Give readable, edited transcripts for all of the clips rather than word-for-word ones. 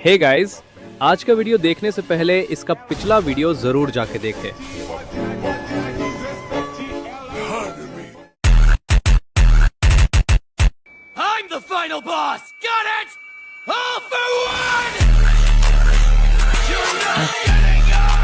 Hey guys, आज का video देखने से पहले इसका पिछला वीडियो जरूर जाके देखें। I'm the final boss! Got it? All for one! You're not getting up!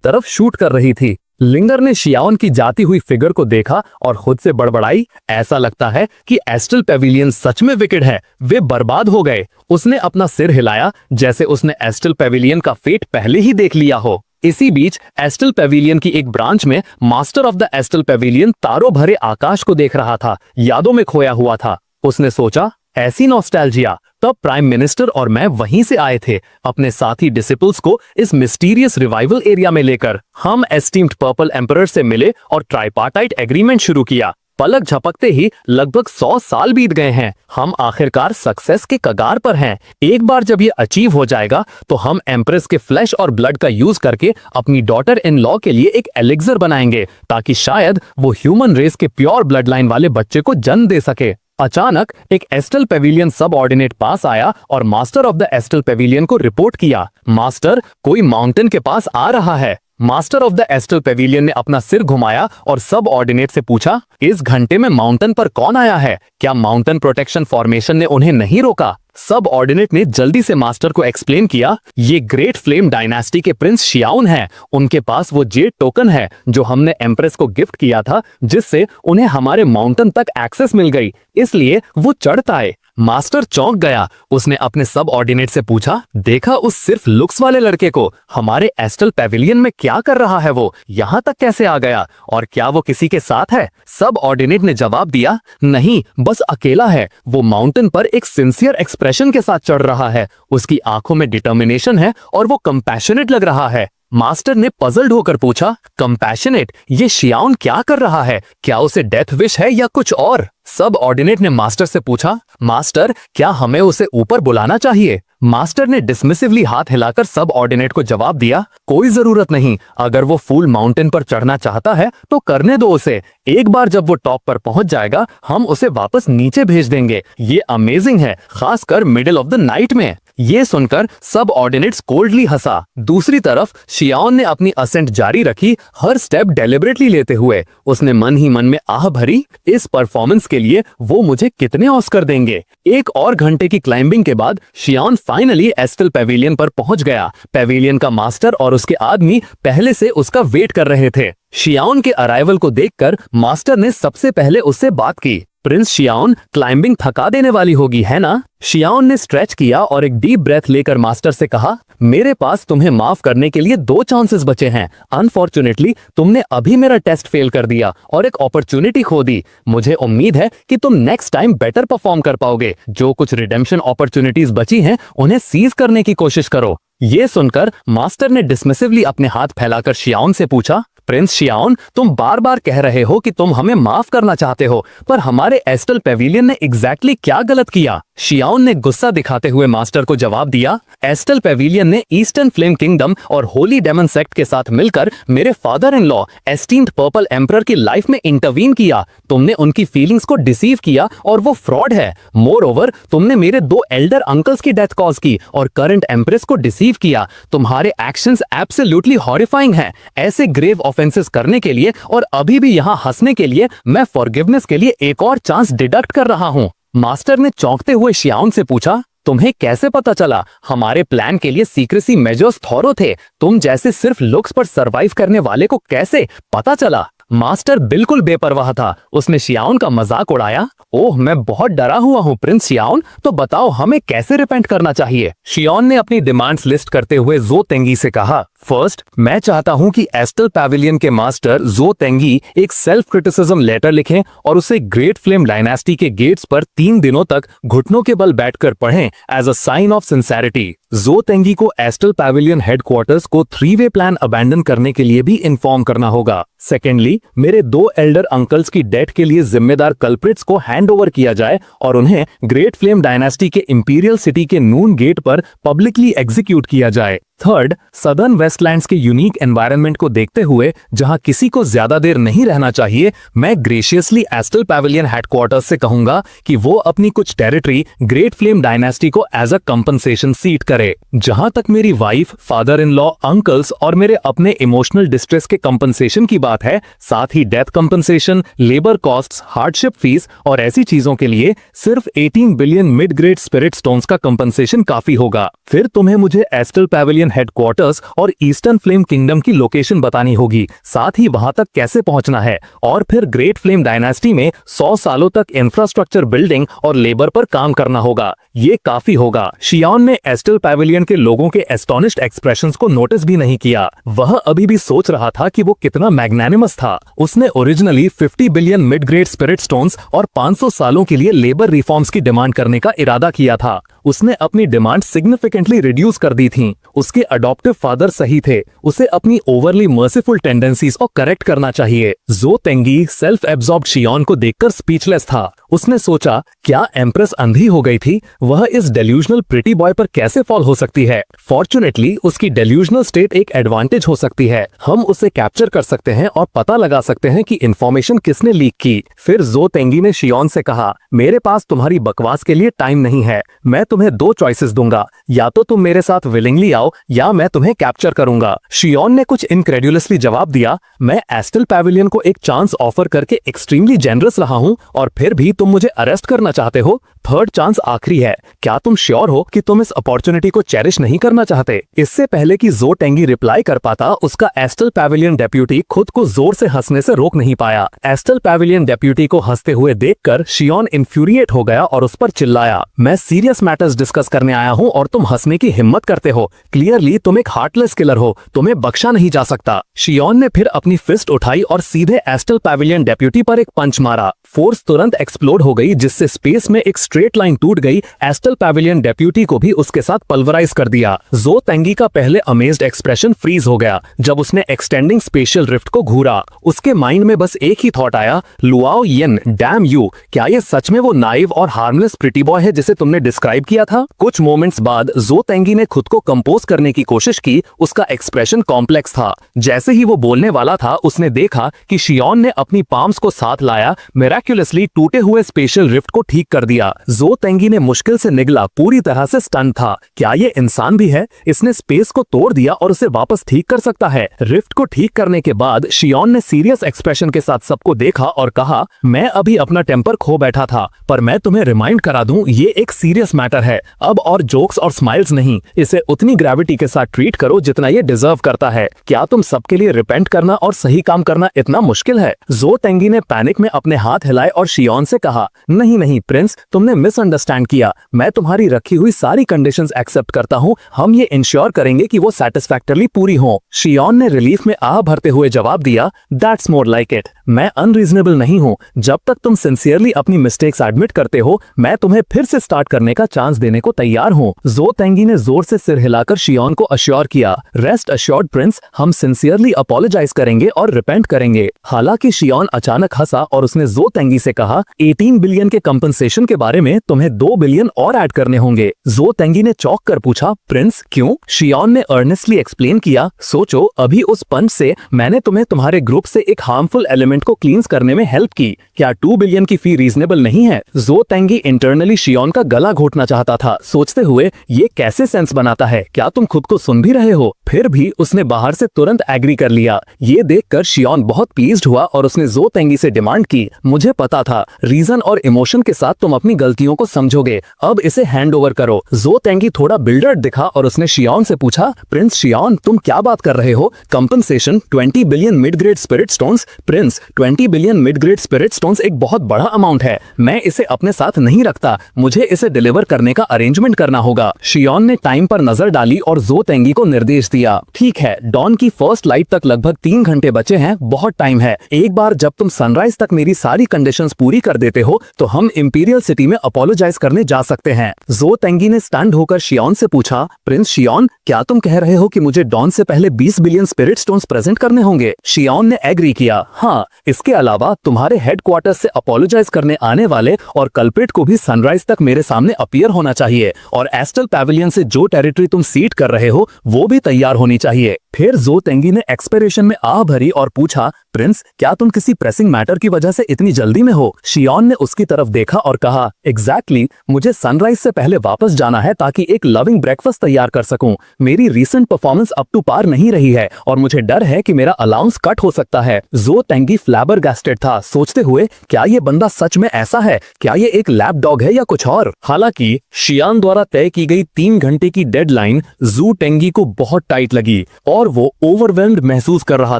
तरफ शूट कर रही थी। लिंगर ने शियाओन की जाती हुई फिगर को देखा और खुद से बड़बड़ाई, ऐसा लगता है कि एस्ट्रल पेविलियन सच में विकेड है, वे बर्बाद हो गए। उसने अपना सिर हिलाया जैसे उसने एस्ट्रल पेविलियन का फेट पहले ही देख लिया हो। इसी बीच एस्ट्रल पेविलियन की एक ब्रांच में master of the astral Pavilion तारों भरे आकाश को देख रहा था, यादों में खोया हुआ था। उसने सोचा, ऐसी नॉस्टैल्जिया। तब प्राइम मिनिस्टर और मैं वहीं से आए थे, अपने साथी डिसिपल्स को इस मिस्टीरियस रिवाइवल एरिया में लेकर। हम एस्टीम्ड पर्पल एम्परर से मिले और ट्राइपार्टाइट एग्रीमेंट शुरू किया। पलक झपकते ही लगभग 100 साल बीत गए हैं। हम आखिरकार सक्सेस के कगार पर हैं। एक बार जब ये अचीव हो जाएगा तो हम एम्प्रेस के फ्लैश और ब्लड का यूज करके अपनी डॉटर इन लॉ के लिए एक एलिक्सर बनाएंगे, ताकि शायद वो ह्यूमन रेस के प्योर ब्लड लाइन वाले बच्चे को जन्म दे सके। अचानक एक एस्ट्रल पेविलियन सब ऑर्डिनेट पास आया और master of the astral Pavilion को रिपोर्ट किया, मास्टर, कोई माउंटेन के पास आ रहा है। Master of the astral Pavilion ने अपना सिर घुमाया और सब ऑर्डिनेट से पूछा, इस घंटे में माउंटेन पर कौन आया है? क्या माउंटेन प्रोटेक्शन फॉर्मेशन ने उन्हें नहीं रोका? सब ऑर्डिनेट ने जल्दी से मास्टर को एक्सप्लेन किया, ये ग्रेट फ्लेम डायनेस्टी के प्रिंस शियाउन हैं। उनके पास वो जेड टोकन है जो हमने एम्प्रेस को गिफ्ट किया था, जिससे उन्हें हमारे माउंटेन तक एक्सेस मिल गई, इसलिए वो चढ़ता है। मास्टर चौंक गया। उसने अपने सब ऑर्डिनेट से पूछा, देखा उस सिर्फ लुक्स वाले लड़के को? हमारे एस्ट्रल पेविलियन में क्या कर रहा है वो? यहाँ तक कैसे आ गया? और क्या वो किसी के साथ है? सब ऑर्डिनेट ने जवाब दिया, नहीं, बस अकेला है। वो माउंटेन पर एक सिंसियर एक्सप्रेशन के साथ चढ़ रहा है। उसकी आंखों में डिटर्मिनेशन है और वो कंपैशनेट लग रहा है। मास्टर ने पजल्ड होकर पूछा, कंपैशनेट? ये शियाउन क्या कर रहा है? क्या उसे डेथ विश है या कुछ और? सब ऑर्डिनेट ने मास्टर से पूछा, मास्टर, क्या हमें उसे ऊपर बुलाना चाहिए? मास्टर ने डिसमिसिवली हाथ हिलाकर सब ऑर्डिनेट को जवाब दिया, कोई जरूरत नहीं। अगर वो फूल माउंटेन पर चढ़ना चाहता है तो करने दो उसे। एक बार जब वो टॉप पर पहुंच जाएगा, हम उसे वापस नीचे भेज देंगे। ये अमेजिंग है, खासकर मिडिल ऑफ द नाइट में। ये सुनकर सब ऑर्डिनेट्स कोल्डली हंसा। दूसरी तरफ शियाओन ने अपनी असेंट जारी रखी, हर स्टेप डेलिबरेटली लेते हुए। उसने मन ही मन में आह भरी, इस परफॉर्मेंस के लिए वो मुझे कितने ऑस्कर देंगे। एक और घंटे की क्लाइंबिंग के बाद शियाओन फाइनली एस्ट्रल पेविलियन पर पहुंच गया। पेविलियन का मास्टर और उसके आदमी पहले से उसका वेट कर रहे थे। शियाओन के अराइवल को देखकर मास्टर ने सबसे पहले उससे बात की, प्रिंस शियाओन, क्लाइंबिंग थका देने वाली होगी, है ना? शियाओन ने स्ट्रेच किया और एक डीप ब्रेथ लेकर मास्टर से कहा, मेरे पास तुम्हें माफ करने के लिए 2 चांसेस बचे हैं। अनफॉर्चुनेटली तुमने अभी मेरा टेस्ट फेल कर दिया और एक अपॉर्चुनिटी खो दी। मुझे उम्मीद है कि तुम नेक्स्ट टाइम बेटर परफॉर्म कर पाओगे। जो कुछ रिडेम्पशन अपॉर्चुनिटीज बची हैं, उन्हें सीज करने की कोशिश करो। ये सुनकर मास्टर ने डिसमिसिवली अपने हाथ फैलाकर शियाओन से पूछा, प्रिंस शियाओन, तुम बार बार कह रहे हो कि तुम हमें माफ करना चाहते हो, पर हमारे एस्ट्रल पेविलियन ने एग्जैक्टली क्या गलत किया? शियाओन ने गुस्सा दिखाते हुए मास्टर को जवाब दिया, एस्ट्रल पेविलियन ने ईस्टर्न फ्लेम किंगडम और होली डेमन सेक्ट के साथ मिलकर मेरे father in law esteemed purple emperor की लाइफ में इंटरवीन किया। तुमने उनकी फीलिंग्स को डिसीव किया और वो फ्रॉड है। मोर ओवर, तुमने मेरे 2 एल्डर अंकल्स की डेथ कॉज की और करंट एम्प्रेस को डिसीव किया। तुम्हारे एक्शंस एब्सोल्युटली हॉरिफाइंग हैं। ऐसे ग्रेव ऑफेंसेस करने के लिए और अभी भी यहाँ हंसने के लिए मैं फॉरगिवनेस के लिए एक और चांस डिडक्ट कर रहा हूँ। मास्टर ने चौंकते हुए शियाओन से पूछा, तुम्हें कैसे पता चला? हमारे प्लान के लिए सीक्रेसी मेजर्स थॉरो थे। तुम जैसे सिर्फ लुक्स पर सरवाइव करने वाले को कैसे पता चला? मास्टर बिल्कुल बेपरवाह था। उसने शियाओन का मजाक उड़ाया, ओह, मैं बहुत डरा हुआ हूँ प्रिंस शियाओन, तो बताओ हमें कैसे रिपेंट करना चाहिए? शियाओन ने अपनी डिमांड्स लिस्ट करते हुए जो तेंगी से कहा, फर्स्ट, मैं चाहता हूँ कि एस्ट्रल पेविलियन के मास्टर जो तेंगी एक सेल्फ क्रिटिसिज्म लेटर लिखें और उसे ग्रेट फ्लेम डायनेस्टी के गेट्स पर 3 दिनों तक घुटनों के बल बैठकर पढ़ें as a sign of sincerity. जो तेंगी को एस्ट्रल पेविलियन हेडक्वार्टर्स को 3-वे प्लान अबैंडन करने के लिए भी इन्फॉर्म करना होगा। सेकेंडली, मेरे 2 एल्डर अंकल्स की डेथ के लिए जिम्मेदार कल्प्रिट्स को हैंड ओवर किया जाए और उन्हें ग्रेट फ्लेम डायनेस्टी के इंपीरियल सिटी के नून गेट पर पब्लिकली एग्जीक्यूट किया जाए। थर्ड, सदर्न वेस्टलैंड्स के यूनिक एनवायरनमेंट को देखते हुए जहां किसी को ज्यादा देर नहीं रहना चाहिए, मैं ग्रेशियसली एस्टल पैविलियन हेडक्वार्टर्स से कहूंगा कि वो अपनी कुछ टेरिटरी ग्रेट फ्लेम डायनेस्टी को एज अ कंपनसेशन सीट करे। जहां तक मेरी wife, father in law, uncles और मेरे अपने इमोशनल डिस्ट्रेस के कंपनसेशन की बात है, साथ ही death compensation, labour costs, hardship fees और ऐसी चीजों के लिए सिर्फ 18 billion mid grade spirit stones का कंपनसेशन काफी होगा। फिर तुम्हें मुझे एस्टल पैविलियन हेडक्वार्टर्स और ईस्टर्न फ्लेम किंगडम की लोकेशन बतानी होगी, साथ ही वहां तक कैसे पहुंचना है, और फिर ग्रेट फ्लेम डायनेस्टी में 100 सालों तक इंफ्रास्ट्रक्चर बिल्डिंग और लेबर पर काम करना होगा। ये काफी होगा। शियान ने एस्टल पैविलियन के लोगों के एस्टोनिश्ड एक्सप्रेशंस को नोटिस भी नहीं किया। वह अभी भी सोच रहा था कि वो कितना मैग्नानिमस था। उसने originally 50 billion mid grade spirit stones और 500 सालों के लिए लेबर रिफॉर्म्स की डिमांड करने का इरादा किया था। उसने अपनी डिमांड सिग्निफिकेंटली रिड्यूस कर दी थी। उसके अडॉप्टिव फादर सही थे। उसे अपनी ओवरली मर्सीफुल टेंडेंसीज को करेक्ट करना चाहिए। ज़ो तेंगी सेल्फ एब्जॉर्ब्ड शियान को देखकर स्पीचलेस था। उसने सोचा, क्या एम्प्रेस अंधी हो गई थी? वह इस डेल्यूजनल प्रिटी बॉय पर कैसे फॉल हो सकती है? फॉर्चुनेटली उसकी डेल्यूजनल स्टेट एक एडवांटेज हो सकती है। हम उसे कैप्चर कर सकते हैं और पता लगा सकते हैं कि इंफॉर्मेशन किसने लीक की। फिर ज़ो तेंगी ने शियान से कहा, मेरे पास तुम्हारी बकवास के लिए टाइम नहीं है। मैं तुम्हें 2 चॉइसेस दूंगा, या तो तुम मेरे साथ विलिंगली आओ या मैं तुम्हें कैप्चर करूंगा। शियान ने कुछ इनक्रेड्युलसली जवाब दिया, मैं एस्टल पैविलियन को एक चांस ऑफर करके एक्सट्रीमली जेनरस रहा हूं और फिर भी तुम मुझे अरेस्ट करना चाहते हो। थर्ड चांस आखिरी है। क्या तुम श्योर हो कि तुम इस अपॉर्चुनिटी को चेरिश नहीं करना चाहते? इससे पहले कि ज़ो तेंगी रिप्लाई कर पाता, उसका एस्टल पैविलियन डेप्यूटी खुद को जोर से हंसने से रोक नहीं पाया। एस्टल पैविलियन डेप्यूटी को हंसते हुए देखकर शियान इन्फ्यूरिएट हो गया और उस पर चिल्लाया, मैं सीरियस मैटर्स डिस्कस करने आया हूं और तुम हंसने की हिम्मत करते हो। क्लियरली तुम एक हार्टलेस किलर हो, तुम्हें बख्शा नहीं जा सकता। शियान ने फिर अपनी फिस्ट उठाई और सीधे एस्टल पैविलियन डेप्यूटी पर एक पंच मारा। फोर्स तुरंत एक्सप्लोड हो गई, जिससे स्पेस में एक स्ट्रेट लाइन टूट गई। एस्टल पैविलियन डेप्यूटी को भी उसके साथ पल्वराइज कर दिया। ज़ो तेंगी का पहले अमेज्ड एक्सप्रेशन फ्रीज हो गया जब उसने एक्सटेंडिंग स्पेशल रिफ्ट को घूरा। उसके माइंड में बस एक ही थॉट आया, लुआओ येन, डैम यू, क्या ये सच में वो नाइव और हार्मलेस प्रिटी बॉय है जिसे तुमने डिस्क्राइब किया था? कुछ मोमेंट्स बाद ज़ो तेंगी ने खुद को कंपोज करने की कोशिश की। उसका एक्सप्रेशन कॉम्प्लेक्स था। जैसे ही वो बोलने वाला था, उसने देखा कि शियान ने अपनी पाम्स को साथ लाया, मिराक्युलसली टूटे हुए स्पेशल रिफ्ट को ठीक कर दिया। ज़ो तेंगी ने मुश्किल से निगला, पूरी तरह से स्टन था। क्या ये इंसान भी है? इसने स्पेस को तोड़ दिया और उसे वापस ठीक कर सकता है। रिफ्ट को ठीक करने के बाद शियान ने सीरियस एक्सप्रेशन के साथ सबको देखा और कहा, मैं अभी अपना टेम्पर खो बैठा था, पर मैं तुम्हें रिमाइंड करा दूं, ये एक सीरियस मैटर है। अब और जोक्स और स्माइल्स नहीं, इसे उतनी ग्रेविटी के साथ ट्रीट करो जितना ये डिजर्व करता है। क्या तुम सबके लिए रिपेंट करना और सही काम करना इतना मुश्किल है? ज़ो तेंगी ने पैनिक में अपने हाथ हिलाए और शियान से कहा, नहीं नहीं प्रिंस, तुमने मिसअंडरस्टैंड किया। मैं तुम्हारी रखी हुई सारी कंडीशंस एक्सेप्ट करता हूँ। हम ये इंश्योर करेंगे कि वो सैटिस्फैक्टरली पूरी हों। शियान ने रिलीफ में आह भरते हुए जवाब दिया, दैट्स मोर लाइक इट। मैं अनरीजनेबल नहीं हूँ। जब तक तुम सिंसियरली अपनी मिस्टेक्स एडमिट करते हो, मैं तुम्हें फिर से स्टार्ट करने का चांस देने को तैयार हूँ। ज़ो तेंगी ने जोर से सिर हिलाकर शियान को अश्योर किया, रेस्ट अश्योर्ड प्रिंस, हम सिंसियरली अपोलोजाइज करेंगे और रिपेंट करेंगे। हालांकि शियान अचानक हंसा और उसने ज़ो तेंगी से कहा, 18 बिलियन के कंपनसेशन के बारे में तुम्हें 2 बिलियन और ऐड करने होंगे। ज़ो तेंगी ने चौंक कर पूछा, प्रिंस क्यों? शियान ने अर्नेस्टली एक्सप्लेन किया, सोचो, अभी उस पंच से मैंने तुम्हें तुम्हारे ग्रुप से एक हार्मफुल एलिमेंट को क्लींस करने में हेल्प की। क्या 2 बिलियन की फी रीजनेबल नहीं है? ज़ो तेंगी इंटरनली शियान का गला घोटना चाहता था, सोचते हुए ये कैसे सेंस बनाता है? क्या तुम खुद को सुन भी रहे हो? फिर भी उसने बाहर से तुरंत एग्री कर लिया। ये देखकर शियान बहुत प्लीज्ड हुआ और उसने ज़ो तेंगी से डिमांड की, मुझे पता था रीजन और इमोशन के साथ तुम अपनी गलतियों को समझोगे, अब इसे हैंड ओवर करो। ज़ो तेंगी थोड़ा बिल्डर्ड दिखा और उसने शियान से पूछा, प्रिंस शियान, तुम क्या बात कर रहे हो? Compensation 20 billion mid grade spirit stones? Prince, 20 billion mid grade spirit stones एक बहुत बड़ा अमाउंट है। मैं इसे अपने साथ नहीं रखता, मुझे इसे डिलीवर करने का अरेंजमेंट करना होगा। शियान ने टाइम पर नजर डाली और ज़ो तेंगी को निर्देश दिया, ठीक है, डॉन की फर्स्ट लाइट तक लगभग 3 घंटे बचे हैं, बहुत टाइम है। एक बार जब तुम सनराइज तक मेरी सारी कंडीशंस पूरी कर देते हो, तो हम इंपीरियल सिटी में अपोलोजाइज करने जा सकते हैं। ज़ो तेंगी ने स्टंड होकर शियान से पूछा, प्रिंस शियान, क्या तुम कह रहे हो कि मुझे डॉन से पहले 20 बिलियन स्पिरिट स्टोन्स प्रेजेंट करने होंगे? शियान ने एग्री किया, हाँ, इसके अलावा तुम्हारे हेडक्वार्टर से अपोलोजाइज करने आने वाले और कल्प्रिट को भी सनराइज तक मेरे सामने अपीयर होना चाहिए, और एस्टल पैविलियन से जो टेरिटरी तुम सीट कर कर रहे हो वो भी तैयार होनी चाहिए। फिर जो तेंगी ने एक्सपेक्टेशन में आह भरी और पूछा, प्रिंस क्या तुम किसी प्रेसिंग मैटर की वजह से इतनी जल्दी में हो? शियान ने उसकी तरफ देखा और कहा, एग्जैक्टली, मुझे सनराइज से पहले वापस जाना है ताकि एक लविंग ब्रेकफास्ट तैयार कर सकूं। मेरी recent performance up to par नहीं रही है और मुझे डर है कि मेरा अलाउंस कट हो सकता है। जो तेंगी फ्लैबरगैस्टेड था, सोचते हुए क्या ये बंदा सच में ऐसा है? क्या ये एक लैप डॉग है या कुछ और? हालांकि शियान द्वारा तय की गई 3 घंटे की डेडलाइन जू टेंगी को बहुत टाइट लगी और वो ओवरवेल्म्ड महसूस कर रहा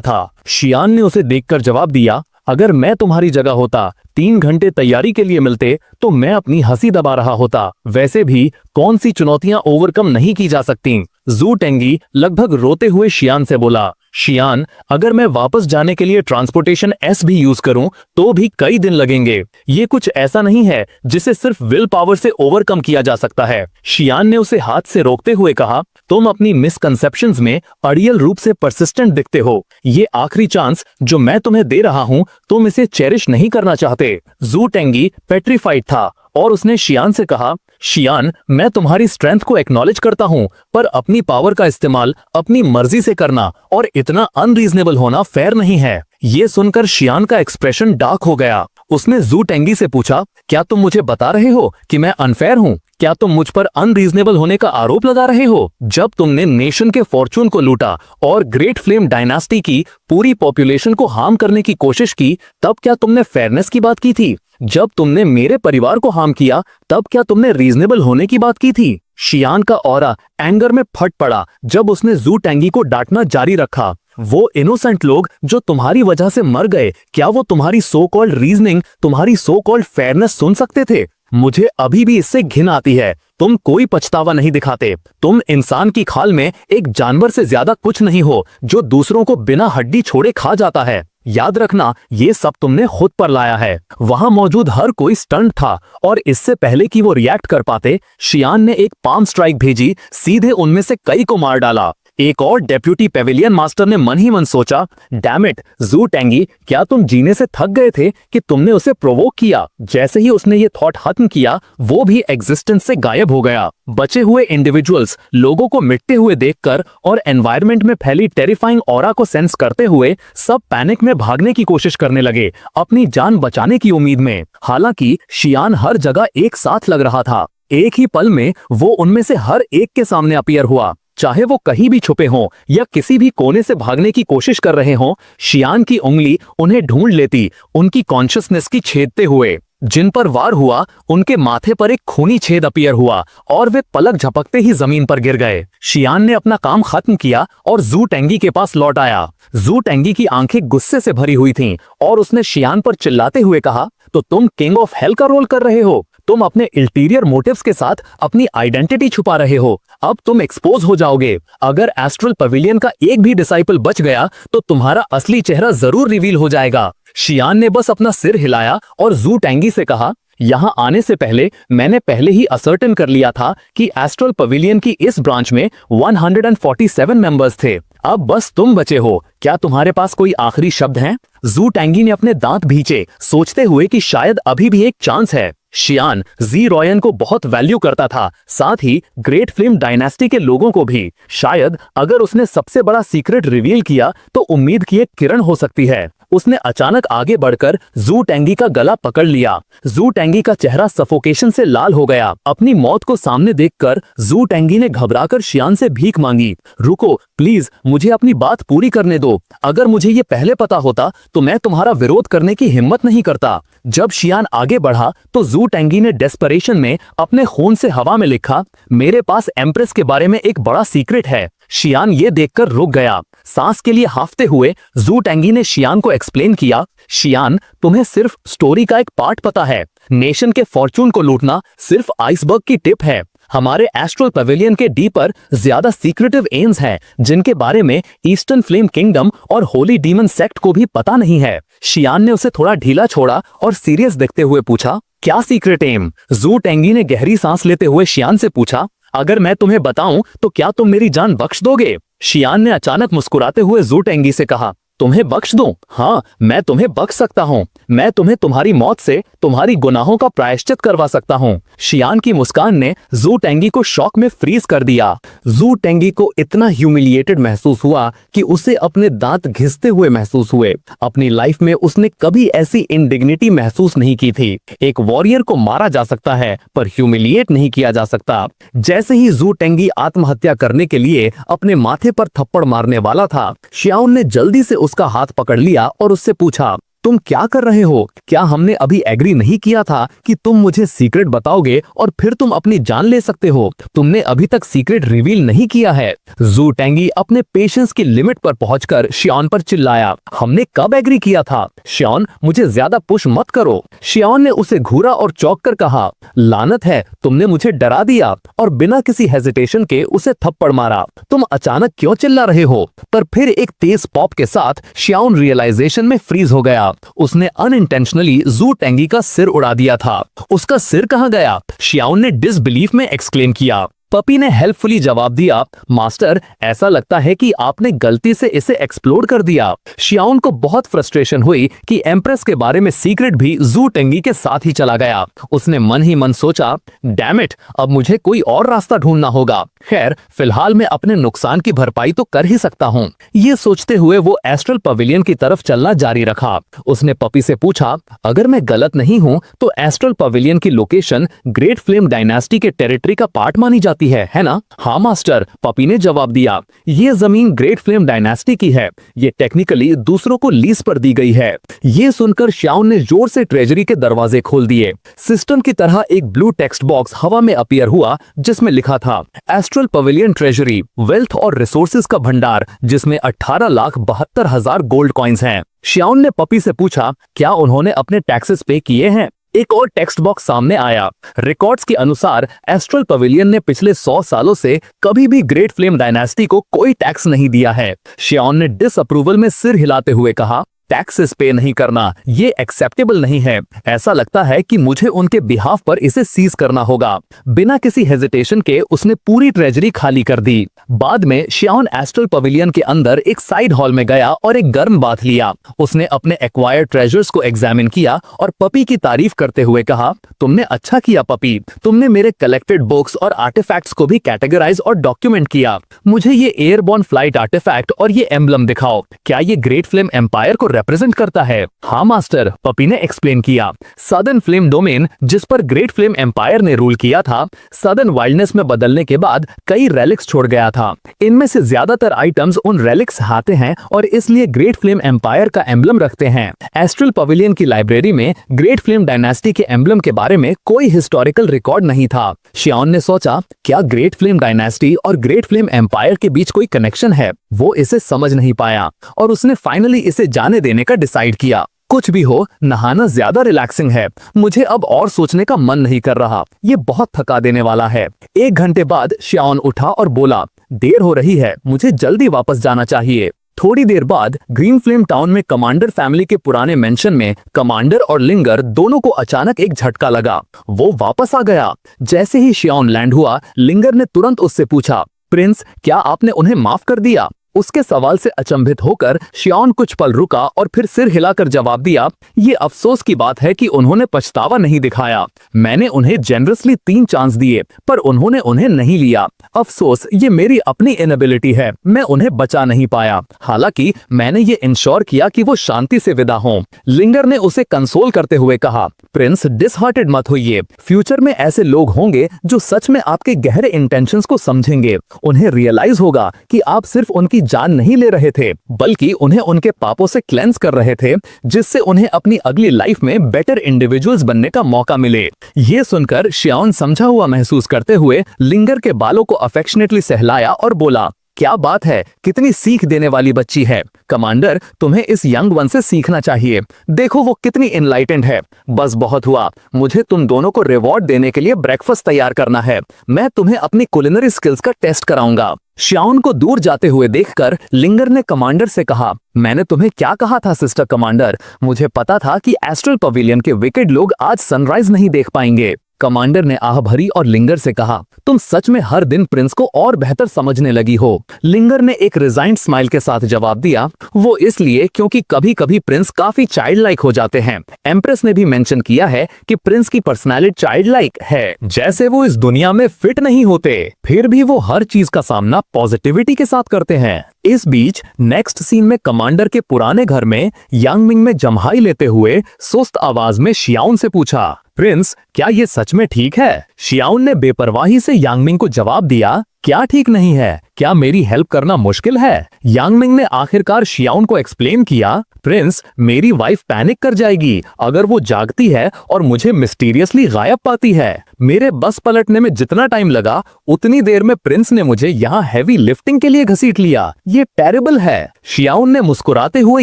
था। शियान ने उसे देखकर जवाब दिया, अगर मैं तुम्हारी जगह होता 3 घंटे तैयारी के लिए मिलते तो मैं अपनी हंसी दबा रहा होता। वैसे भी कौन सी चुनौतियां ओवरकम नहीं की जा सकती? जू टेंगी लगभग रोते हुए शियान से बोला, शियान, अगर मैं वापस जाने के लिए ट्रांसपोर्टेशन एस भी यूज करूं तो भी कई दिन लगेंगे। ये कुछ ऐसा नहीं है जिसे सिर्फ विल पावर से ओवरकम किया जा सकता है। शियान ने उसे हाथ से रोकते हुए कहा, तुम अपनी मिसकंसेप्शंस में अड़ियल रूप से परसिस्टेंट दिखते हो। ये आखिरी चांस जो मैं तुम्हें दे रहा हूं, तुम इसे चेरिश नहीं करना चाहते। जू टेंगी पेट्रीफाइड था और उसने शियान से कहा, शियान, मैं तुम्हारी स्ट्रेंथ को एक्नॉलेज करता हूं, पर अपनी पावर का इस्तेमाल अपनी मर्जी से करना और इतना अनरीजनेबल होना फेयर नहीं है। ये सुनकर शियान का एक्सप्रेशन डार्क हो गया। उसने जू टेंगी से पूछा, क्या तुम मुझे बता रहे हो कि मैं अनफेयर हूं? क्या तुम मुझ पर अनरीजनेबल होने का आरोप लगा रहे हो? जब तुमने नेशन के फॉर्चून को लूटा और ग्रेट फ्लेम डायनास्टी की पूरी पॉपुलेशन को हार्म करने की कोशिश की, तब क्या तुमने फेयरनेस की बात की थी? जब तुमने मेरे परिवार को हार्म किया, तब क्या तुमने रीजनेबल होने की बात की थी? शियान का ऑरा एंगर में फट पड़ा जब उसने जू टेंगी को डांटना जारी रखा। वो इनोसेंट लोग जो तुम्हारी वजह से मर गए, क्या वो तुम्हारी सो कॉल्ड रीजनिंग, तुम्हारी सो कॉल्ड फेयरनेस सुन सकते थे? मुझे अभी भी इससे घिन आती है। तुम कोई पछतावा नहीं दिखाते। तुम इंसान की खाल में एक जानवर से ज्यादा कुछ नहीं हो जो दूसरों को बिना हड्डी छोड़े खा जाता है। याद रखना, ये सब तुमने खुद पर लाया है। वहां मौजूद हर कोई स्टंट था और इससे पहले कि वो रिएक्ट कर पाते, शियान ने एक पाम स्ट्राइक भेजी, सीधे उनमें से कई को मार डाला। एक और डेप्यूटी पेविलियन मास्टर ने मन ही मन सोचा, डैम इट, जू टेंगी, क्या तुम जीने से थक गए थे कि तुमने उसे प्रोवोक किया? जैसे ही उसने ये थॉट खत्म किया, वो भी एग्जिस्टेंस से गायब हो गया। बचे हुए इंडिविजुअल्स लोगों को मिटते हुए देखकर और एनवायरनमेंट में फैली टेरिफाइंग ऑरा को सेंस करते हुए सब पैनिक में भागने की कोशिश करने लगे, अपनी जान बचाने की उम्मीद में। हालांकि शियान हर जगह एक साथ लग रहा था। एक ही पल में वो उनमें से हर एक के सामने अपीयर हुआ। चाहे वो कहीं भी छुपे हों या किसी भी कोने से भागने की कोशिश कर रहे हों, शियान की उंगली उन्हें ढूंढ लेती, उनकी कॉन्शियसनेस की छेदते हुए। जिन पर वार हुआ उनके माथे पर एक खूनी छेद अपीयर हुआ और वे पलक झपकते ही जमीन पर गिर गए। शियान ने अपना काम खत्म किया और जू टेंगी के पास लौट आया। जू टेंगी की आंखें गुस्से से भरी हुई थीं और उसने शियान पर चिल्लाते हुए कहा, तो तुम किंग ऑफ हेल का रोल कर रहे हो? तुम अपने अल्टीरियर मोटिव्स के साथ अपनी आइडेंटिटी छुपा रहे हो। अब तुम एक्सपोज हो जाओगे। अगर एस्ट्रल पवेलियन का एक भी डिसाइपल बच गया तो तुम्हारा असली चेहरा जरूर रिवील हो जाएगा। शियान ने बस अपना सिर हिलाया और जू टेंगी से कहा, यहाँ आने से पहले मैंने पहले ही असर्टेन कर लिया था कि एस्ट्रल पवेलियन की इस ब्रांच में 147 मेंबर्स थे। अब बस तुम बचे हो। क्या तुम्हारे पास कोई आखिरी शब्द हैं? जू टेंगी ने अपने दांत भींचे, सोचते हुए कि शायद अभी भी एक चांस है। शियान जी रॉयन को बहुत वैल्यू करता था, साथ ही ग्रेट फ्लेम डायनेस्टी के लोगों को भी। शायद अगर उसने सबसे बड़ा सीक्रेट रिवील किया तो उम्मीद की एक किरण हो सकती है। उसने अचानक आगे बढ़कर जू टेंगी का गला पकड़ लिया। जू टेंगी का चेहरा सफोकेशन से लाल हो गया। अपनी मौत को सामने देखकर जू टेंगी ने घबराकर शियान से भीख मांगी, रुको प्लीज, मुझे अपनी बात पूरी करने दो। अगर मुझे ये पहले पता होता तो मैं तुम्हारा विरोध करने की हिम्मत नहीं करता। जब शियान आगे बढ़ा तो जू टेंगी ने डेस्परेशन में अपने खून से हवा में लिखा, मेरे पास एम्प्रेस के बारे में एक बड़ा सीक्रेट है। शियान ये देखकर रुक गया। सांस के लिए हाफते हुए जू टेंगी ने शियान को एक्सप्लेन किया, शियान, तुम्हें सिर्फ स्टोरी का एक पार्ट पता है। नेशन के फॉर्चून को लूटना सिर्फ आइसबर्ग की टिप है। हमारे एस्ट्रल पवेलियन के डी पर ज्यादा सीक्रेटिव एम्स हैं जिनके बारे में ईस्टर्न फ्लेम किंगडम और होली डीमन सेक्ट को भी पता नहीं है। शियान ने उसे थोड़ा ढीला छोड़ा और सीरियस दिखते हुए पूछा, क्या सीक्रेट एम? जू टेंगी ने गहरी सांस लेते हुए शियान से पूछा, अगर मैं तुम्हें बताऊं तो क्या तुम मेरी जान बख्श दोगे? शियान ने अचानक मुस्कुराते हुए जू टेंगी से कहा, तुम्हें बख्श दूं? हाँ, मैं तुम्हें बख्श सकता हूँ। मैं तुम्हें तुम्हारी मौत से तुम्हारी गुनाहों का प्रायश्चित करवा सकता हूँ। शियान की मुस्कान ने जू टेंगी को शॉक में फ्रीज कर दिया। जू टेंगी को इतना ह्यूमिलिएटेड महसूस हुआ कि उसे अपने दांत घिसते हुए महसूस हुए। अपनी लाइफ में उसने कभी ऐसी इंडिग्निटी महसूस नहीं की थी। एक वॉरियर को मारा जा सकता है पर ह्यूमिलिएट नहीं किया जा सकता। जैसे ही जू टेंगी आत्महत्या करने के लिए अपने माथे पर थप्पड़ मारने वाला था, शियाओन ने जल्दी से उसका हाथ पकड़ लिया और उससे पूछा, तुम क्या कर रहे हो? क्या हमने अभी एग्री नहीं किया था कि तुम मुझे सीक्रेट बताओगे और फिर तुम अपनी जान ले सकते हो? तुमने अभी तक सीक्रेट रिवील नहीं किया है। जू टेंगी अपने पेशेंस की लिमिट पर पहुंचकर शियान पर चिल्लाया, हमने कब एग्री किया था? शियान, मुझे ज्यादा पुश मत करो। शियान ने उसे घूरा और चौंक कर कहा, लानत है, तुमने मुझे डरा दिया और बिना किसी हेजिटेशन के उसे थप्पड़ मारा। तुम अचानक क्यों चिल्ला रहे हो? पर फिर एक तेज पॉप के साथ शियान रियलाइजेशन में फ्रीज हो गया। उसने अनइंटेंशनली जू टेंगी का सिर उड़ा दिया था। उसका सिर कहां गया? शियाओन ने डिसबिलीफ में एक्सक्लेम किया। पपी ने हेल्पफुली जवाब दिया, मास्टर, ऐसा लगता है कि आपने गलती से इसे एक्सप्लोड कर दिया। शियाओन को बहुत फ्रस्ट्रेशन हुई कि एम्प्रेस के बारे में सीक्रेट भी जू टेंगी के साथ ही चला गया। उसने मन ही मन सोचा, डैम इट, अब मुझे कोई और रास्ता ढूंढना होगा। खैर, फिलहाल मैं अपने नुकसान की भरपाई तो कर ही सकता हूँ। ये सोचते हुए वो एस्ट्रल पवेलियन की तरफ चलना जारी रखा। उसने पपी से पूछा, अगर मैं गलत नहीं हूँ तो एस्ट्रल पवेलियन की लोकेशन ग्रेट फ्लेम डायनेस्टी के टेरिटरी का पार्ट मानी जाती है ना? हाँ मास्टर, पपी ने जवाब दिया। ये जमीन ग्रेट फ्लेम डायनेस्टी की है। ये टेक्निकली दूसरों को लीज पर दी गई है। ये सुनकर शियाओन ने जोर से ट्रेजरी के दरवाजे खोल दिए। सिस्टम की तरह एक ब्लू टेक्स्ट बॉक्स हवा में अपीयर हुआ जिसमें लिखा था, एस्ट्रल पवेलियन ट्रेजरी, वेल्थ और रिसोर्सेज का भंडार, जिसमें 18,72,000 गोल्ड कॉइन्स हैं। शियाओन ने पपी से पूछा, क्या उन्होंने अपने टैक्सेस पे किए हैं? एक और टेक्स्ट बॉक्स सामने आया। रिकॉर्ड्स के अनुसार एस्ट्रल पवेलियन ने पिछले 100 सालों से कभी भी ग्रेट फ्लेम डायनेस्टी को कोई टैक्स नहीं दिया है। शियाओन ने डिसअप्रूवल में सिर हिलाते हुए कहा, टैक्सेस पे नहीं करना ये एक्सेप्टेबल नहीं है। ऐसा लगता है कि मुझे उनके बिहाफ पर इसे सीज करना होगा। बिना किसी हेजिटेशन के उसने पूरी ट्रेजरी खाली कर दी। बाद में शियाओन एस्ट्रल पवेलियन के अंदर एक साइड हॉल में गया और एक गर्म बाथ लिया। उसने अपने एक्वायर्ड ट्रेजर्स को एग्जामिन किया और पपी की तारीफ करते हुए कहा, तुमने अच्छा किया पपी, तुमने मेरे कलेक्टेड बुक्स और आर्टिफैक्ट्स को भी कैटेगराइज और डॉक्यूमेंट किया। मुझे ये एयरबॉर्न फ्लाइट आर्टिफैक्ट और ये एम्बलम दिखाओ। क्या ये ग्रेट फ्लेम एम्पायर को रिप्रेजेंट करता है? हाँ मास्टर, पपी ने एक्सप्लेन किया। सदर्न फ्लेम डोमेन, जिस पर ग्रेट फ्लेम एम्पायर ने रूल किया था, सदर्न वाइल्डनेस में बदलने के बाद कई रेलिक्स छोड़ गया था। इनमें से ज्यादातर आइटम्स उन रेलिक्स आते हैं और इसलिए ग्रेट फ्लेम एम्पायर का एम्बलम रखते हैं। एस्ट्रल पवेलियन की लाइब्रेरी में ग्रेट फ्लेम डायनेस्टी के एम्बलम के बारे में कोई हिस्टोरिकल रिकॉर्ड नहीं था। शियाओन ने सोचा, क्या ग्रेट फ्लेम डायनेस्टी और ग्रेट फ्लेम एम्पायर के बीच कोई कनेक्शन है? वो इसे समझ नहीं पाया और उसने फाइनली इसे जाने देने का डिसाइड किया। कुछ भी हो, नहाना ज्यादा रिलैक्सिंग है। मुझे अब और सोचने का मन नहीं कर रहा। ये बहुत थका देने वाला है। 1 घंटे बाद शियाओन उठा और बोला, देर हो रही है, मुझे जल्दी वापस जाना चाहिए। थोड़ी देर बाद ग्रीन फ्लेम टाउन में कमांडर फैमिली के पुराने मेंशन में कमांडर और लिंगर दोनों को अचानक एक झटका लगा। वो वापस आ गया। जैसे ही शियाओन लैंड हुआ, लिंगर ने तुरंत उससे पूछा, प्रिंस, क्या आपने उन्हें माफ कर दिया? उसके सवाल से अचंभित होकर शियाओन कुछ पल रुका और फिर सिर हिलाकर जवाब दिया, ये अफसोस की बात है कि उन्होंने पछतावा नहीं दिखाया। मैंने उन्हें जेनरसली 3 चांस दिए पर उन्होंने उन्हें नहीं लिया। अफसोस, ये मेरी अपनी इनएबिलिटी है। मैं उन्हें बचा नहीं पाया। हालांकि मैंने ये इंश्योर किया कि वो शांति से विदा हों। लिंगर ने उसे कंसोल करते हुए कहा, प्रिंस, डिसहार्टेड मत होइए। फ्यूचर में ऐसे लोग होंगे जो सच में आपके गहरे इंटेंशंस को समझेंगे। उन्हें रियलाइज होगा कि आप सिर्फ उनकी जान नहीं ले रहे थे बल्कि उन्हें उनके पापों से क्लेंस कर रहे थे, जिससे उन्हें अपनी अगली लाइफ में बेटर इंडिविजुअल्स बनने का मौका मिले। ये सुनकर शियाओन समझा हुआ महसूस करते हुए लिंगर के बालों को अफेक्शनेटली सहलाया और बोला, क्या बात है, कितनी सीख देने वाली बच्ची है। कमांडर, तुम्हें इस यंग वन से सीखना चाहिए। देखो वो कितनी इनलाइटेंड है। बस बहुत हुआ, मुझे तुम दोनों को रिवॉर्ड देने के लिए ब्रेकफास्ट तैयार करना है। मैं तुम्हें अपनी कुलिनरी स्किल्स का टेस्ट कराऊंगा। शियाओन को दूर जाते हुए देखकर लिंगर ने कमांडर से कहा, मैंने तुम्हें क्या कहा था सिस्टर कमांडर? मुझे पता था कि एस्ट्रल पवेलियन के विकेड लोग आज सनराइज नहीं देख पाएंगे। कमांडर ने आह भरी और लिंगर से कहा, तुम सच में हर दिन प्रिंस को और बेहतर समझने लगी हो। लिंगर ने एक रिजाइंड स्माइल के साथ जवाब दिया, वो इसलिए क्योंकि कभी कभी प्रिंस काफी चाइल्ड लाइक हो जाते हैं। एम्प्रेस ने भी मेंशन किया है कि प्रिंस की पर्सनालिटी चाइल्ड लाइक है, जैसे वो इस दुनिया में फिट नहीं होते, फिर भी वो हर चीज का सामना पॉजिटिविटी के साथ करते हैं। इस बीच नेक्स्ट सीन में कमांडर के पुराने घर में यांगमिंग में जम्हाई लेते हुए सुस्त आवाज में शियाउन से पूछा, प्रिंस क्या ये सच में ठीक है? शियाउन ने बेपरवाही से यांगमिंग को जवाब दिया, क्या ठीक नहीं है? क्या मेरी हेल्प करना मुश्किल है? यांगमिंग ने आखिरकार शियाउन को एक्सप्लेन किया, प्रिंस मेरी वाइफ पैनिक कर जाएगी अगर वो जागती है और मुझे मिस्टीरियसली गायब पाती है। मेरे बस पलटने में जितना टाइम लगा उतनी देर में प्रिंस ने मुझे यहाँ हैवी लिफ्टिंग के लिए घसीट लिया। ये टेरिबल है। शियाउन ने मुस्कुराते हुए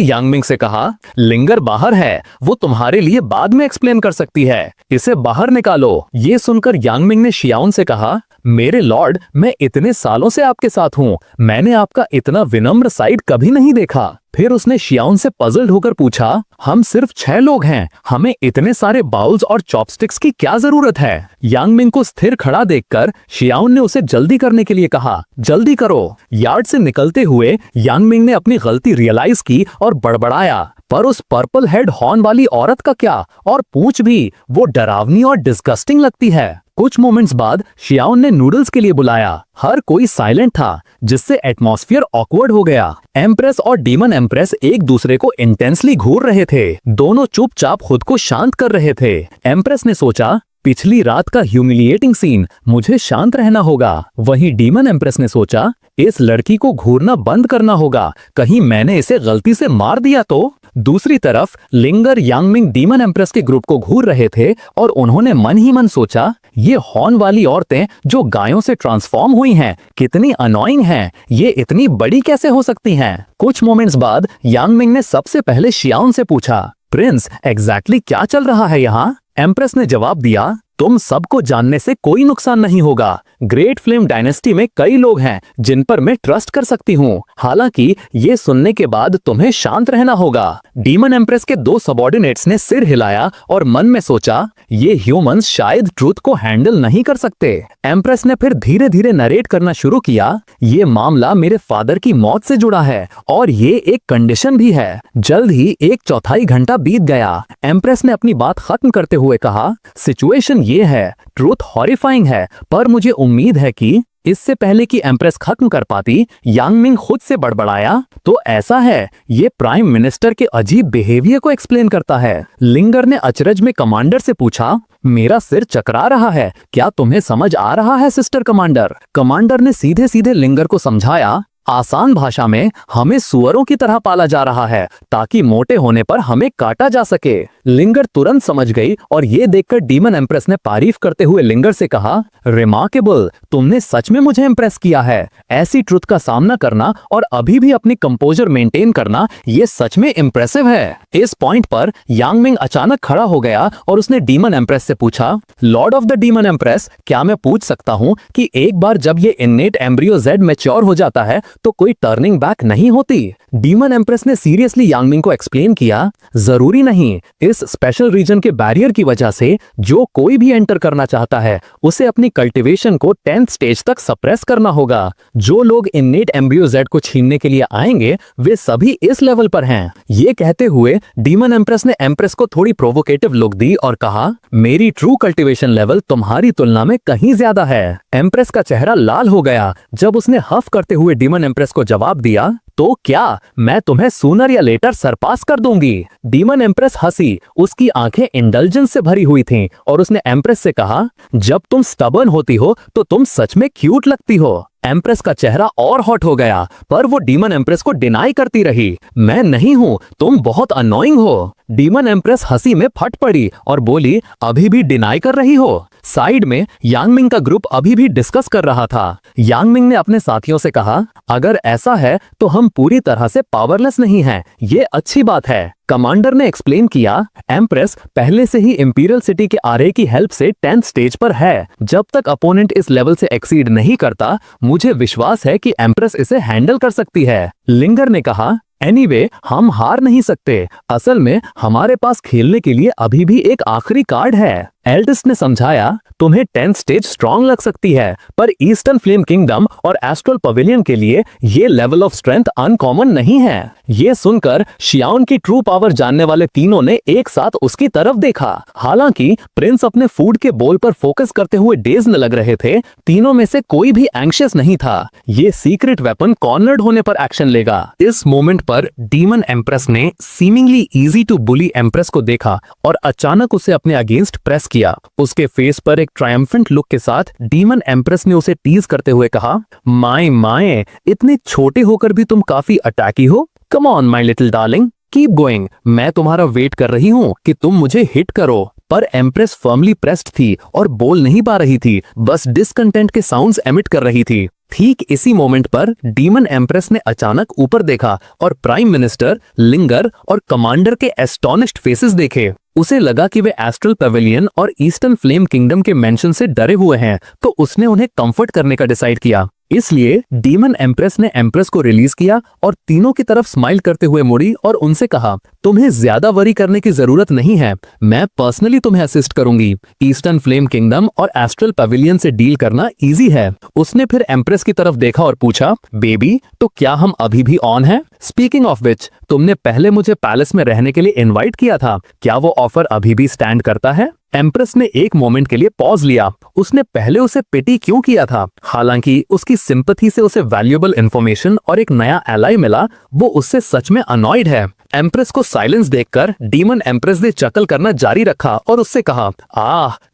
यांगमिंग से कहा, लिंगर बाहर है, वो तुम्हारे लिए बाद में एक्सप्लेन कर सकती है, इसे बाहर निकालो। ये सुनकर यांगमिंग ने शियाउन से कहा, मेरे लॉर्ड मैं इतने सालों से आपके साथ हूँ, मैंने आपका इतना विनम्र साइड कभी नहीं देखा। फिर उसने शियाउन से पजल्ड होकर पूछा, हम सिर्फ 6 लोग हैं, हमें इतने सारे बाउल्स और चॉपस्टिक्स की क्या जरूरत है? यांगमिंग को स्थिर खड़ा देखकर शियाउन ने उसे जल्दी करने के लिए कहा, जल्दी करो। यार्ड से निकलते हुए यांगमिंग ने अपनी गलती रियलाइज की और बड़बड़ाया, पर उस पर्पल हेड हॉर्न वाली औरत का क्या, और पूंछ भी, वो डरावनी और डिस्गस्टिंग लगती है। कुछ मोमेंट्स बाद शियाउन ने नूडल्स के लिए बुलाया। हर कोई साइलेंट था, जिससे एटमॉस्फेयर ऑकवर्ड हो गया। एम्प्रेस और डीमन एम्प्रेस एक दूसरे को इंटेंसली घूर रहे थे। दोनों चुपचाप खुद को शांत कर रहे थे। एम्प्रेस ने सोचा, पिछली रात का ह्यूमिलिएटिंग सीन, मुझे शांत रहना होगा। वहीं डीमन एम्प्रेस ने सोचा, इस लड़की को घूरना बंद करना होगा, कहीं मैंने इसे गलती से मार दिया तो। दूसरी तरफ लिंगर यांगमिंग डीमन एम्प्रेस के ग्रुप को घूर रहे थे और उन्होंने मन ही मन सोचा, ये हॉर्न वाली औरतें जो गायों से ट्रांसफॉर्म हुई हैं, कितनी अनोइंग हैं, ये इतनी बड़ी कैसे हो सकती हैं? कुछ मोमेंट्स बाद यांगमिंग ने सबसे पहले शियाउन से पूछा, प्रिंस एग्जैक्टली क्या चल रहा है यहाँ? एम्प्रेस ने जवाब दिया, तुम सबको जानने से कोई नुकसान नहीं होगा। ग्रेट फ्लेम डायनेस्टी में कई लोग हैं जिन पर मैं ट्रस्ट कर सकती हूँ। हालांकि ये सुनने के बाद तुम्हें शांत रहना होगा। डीमन एम्प्रेस के 2 सबॉर्डिनेट्स ने सिर हिलाया और मन में सोचा, ये ह्यूमंस शायद ट्रूथ को हैंडल नहीं कर सकते। एम्प्रेस ने फिर धीरे धीरे नरेट करना शुरू किया, ये मामला मेरे फादर की मौत से जुड़ा है और ये एक कंडीशन भी है। जल्द ही 1/4 घंटा बीत गया। एम्प्रेस ने अपनी बात खत्म करते हुए कहा, सिचुएशन ये है, ट्रूथ हॉरिफाइंग है, पर मुझे उम्मीद है कि इससे पहले कि एम्प्रेस खत्म कर पाती, यांगमिंग खुद से बड़बड़ाया, तो ऐसा है, ये प्राइम मिनिस्टर के अजीब बिहेवियर को एक्सप्लेन करता है। लिंगर ने अचरज में कमांडर से पूछा, मेरा सिर चकरा रहा है, क्या तुम्हें समझ आ रहा है सिस्टर कमांडर? कमांडर ने सीधे सीधे लिंगर को समझाया, आसान भाषा में, हमें सुअरों की तरह पाला जा रहा है ताकि मोटे होने पर हमें काटा जा सके। लिंगर तुरंत समझ गई और ये देखकर डीमन एम्प्रेस ने तारीफ करते हुए लिंगर से कहा, रिमार्केबल, तुमने सच में मुझे इम्प्रेस किया है। ऐसी ट्रुथ का सामना करना और अभी भी अपनी कंपोजर मेंटेन करना, ये सच में इम्प्रेसिव है। इस पॉइंट पर यांगमिंग अचानक खड़ा हो गया और उसने डीमन एम्प्रेस से पूछा, Lord of the demon empress, क्या मैं पूछ सकता हूँ कि एक बार जब ये इन्नेट एम्ब्रियो जेड मैच्योर हो जाता है तो कोई टर्निंग बैक नहीं होती? डीमन एम्प्रेस ने सीरियसली यांगमिंग को एक्सप्लेन किया, जरूरी नहीं, इस स्पेशल रीजन के बैरियर की वजह से जो कोई भी एंटर करना चाहता है उसे अपनी कल्टीवेशन को 10th स्टेज तक सप्रेस करना होगा। जो लोग इन्नेट एम्ब्रियो जेड को छीनने के लिए आएंगे वे सभी इस लेवल पर हैं। ये कहते हुए डीमन एम्प्रेस ने एम्प्रेस को थोड़ी प्रोवोकेटिव लुक दी और कहा, मेरी ट्रू कल्टीवेशन लेवल तुम्हारी तुलना में कहीं ज्यादा है। एम्प्रेस का चेहरा लाल हो गया जब उसने हफ करते हुए डीमन एम्प्रेस को जवाब दिया, तो क्या मैं तुम्हें सूनर या लेटर सरपास कर दूंगी? डीमन एम्प्रेस हंसी, उसकी आंखें इंडल्जेंस से भरी हुई थीं और उसने एम्प्रेस से कहा, जब तुम स्टबर्न होती हो तो तुम सच में क्यूट लगती हो। एम्प्रेस का चेहरा और हॉट हो गया, पर वो डीमन एम्प्रेस को डिनाई करती रही, मैं नहीं हूं, तुम बहुत अनोइंग हो। डीमन एम्प्रेस हंसी में फट पड़ी और बोली, अभी भी डिनाई कर रही हो? साइड में यांगमिंग का ग्रुप अभी भी डिस्कस कर रहा था। यांगमिंग ने अपने साथियों से कहा, अगर ऐसा है तो हम पूरी तरह से पावरलेस नहीं हैं, ये अच्छी बात है। कमांडर ने एक्सप्लेन किया, एम्प्रेस पहले से ही इंपीरियल सिटी के आरए की हेल्प से 10th स्टेज पर है। जब तक अपोनेंट इस लेवल से एक्सीड नहीं करता, मुझे विश्वास है कि एम्प्रेस इसे हैंडल कर सकती है। लिंगर ने कहा, एनीवे, हम हार नहीं सकते, असल में हमारे पास खेलने के लिए अभी भी एक आखिरी कार्ड है। एल्डिस्ट ने समझाया, तुम्हें 10th स्टेज स्ट्रांग लग सकती है, पर ईस्टर्न फ्लेम किंगडम और एस्ट्रल पवेलियन के लिए ये लेवल ऑफ स्ट्रेंथ अनकॉमन नहीं है। ये सुनकर शियान की ट्रू पावर जानने वाले तीनों ने एक साथ उसकी तरफ देखा। हालांकि प्रिंस अपने फूड के बोल पर फोकस करते हुए डेज में लग रहे थे, तीनों में से कोई भी एंग्शियस नहीं था। ये सीक्रेट वेपन कॉर्नर्ड होने पर एक्शन लेगा। इस मोमेंट पर डीमन एम्प्रेस ने seemingly easy to bully empress को देखा और अचानक उसे अपने अगेंस्ट प्रेस किया। उसके फेस पर एक ट्रायम्फेंट लुक के साथ डीमन एम्प्रेस ने उसे टीज करते हुए कहा, माए इतने छोटे होकर भी तुम काफी अटैकी हो। Come on my little darling, keep going. मैं तुम्हारा वेट कर रही हूँ कि तुम मुझे हिट करो। पर एम्प्रेस फर्मली प्रेस्ड थी और बोल नहीं पा रही थी, बस डिसकंटेंट के साउंड्स एमिट कर रही थी। ठीक इसी मोमेंट पर डीमन एम्प्रेस ने अचानक ऊपर देखा और प्राइम मिनिस्टर, लिंगर और कमांडर के एस्टोनिश्ड फेसेस देखे। उसे लगा कि वे एस्ट्रल पवेलियन और ईस्टर्न फ्लेम किंगडम के मेंशन से डरे हुए हैं, तो उसने उन्हें कंफर्ट करने का डिसाइड किया। इसलिए डीमन एम्प्रेस ने एम्प्रेस को रिलीज किया और तीनों की तरफ स्माइल करते हुए मुड़ी और उनसे कहा, तुम्हें ज्यादा वरी करने की जरूरत नहीं है, मैं पर्सनली तुम्हें असिस्ट करूंगी। ईस्टर्न फ्लेम किंगडम और एस्ट्रल पवेलियन से डील करना इजी है। उसने फिर एम्प्रेस की तरफ देखा और पूछा, बेबी तो क्या हम अभी भी ऑन हैं? स्पीकिंग ऑफ विच, तुमने पहले मुझे पैलेस में रहने के लिए इनवाइट किया था, क्या वो ऑफर अभी भी स्टैंड करता है? एम्प्रेस ने एक मोमेंट के लिए पॉज लिया। उसने पहले उसे पिटी क्यों किया था? हालांकि उसकी सिंपैथी से उसे वैल्यूएबल इंफॉर्मेशन और एक नया एलाई मिला, वो उससे सच में अनॉयड है। एम्प्रेस को साइलेंस देखकर डीमन एम्प्रेस ने चकल करना जारी रखा और उससे कहा,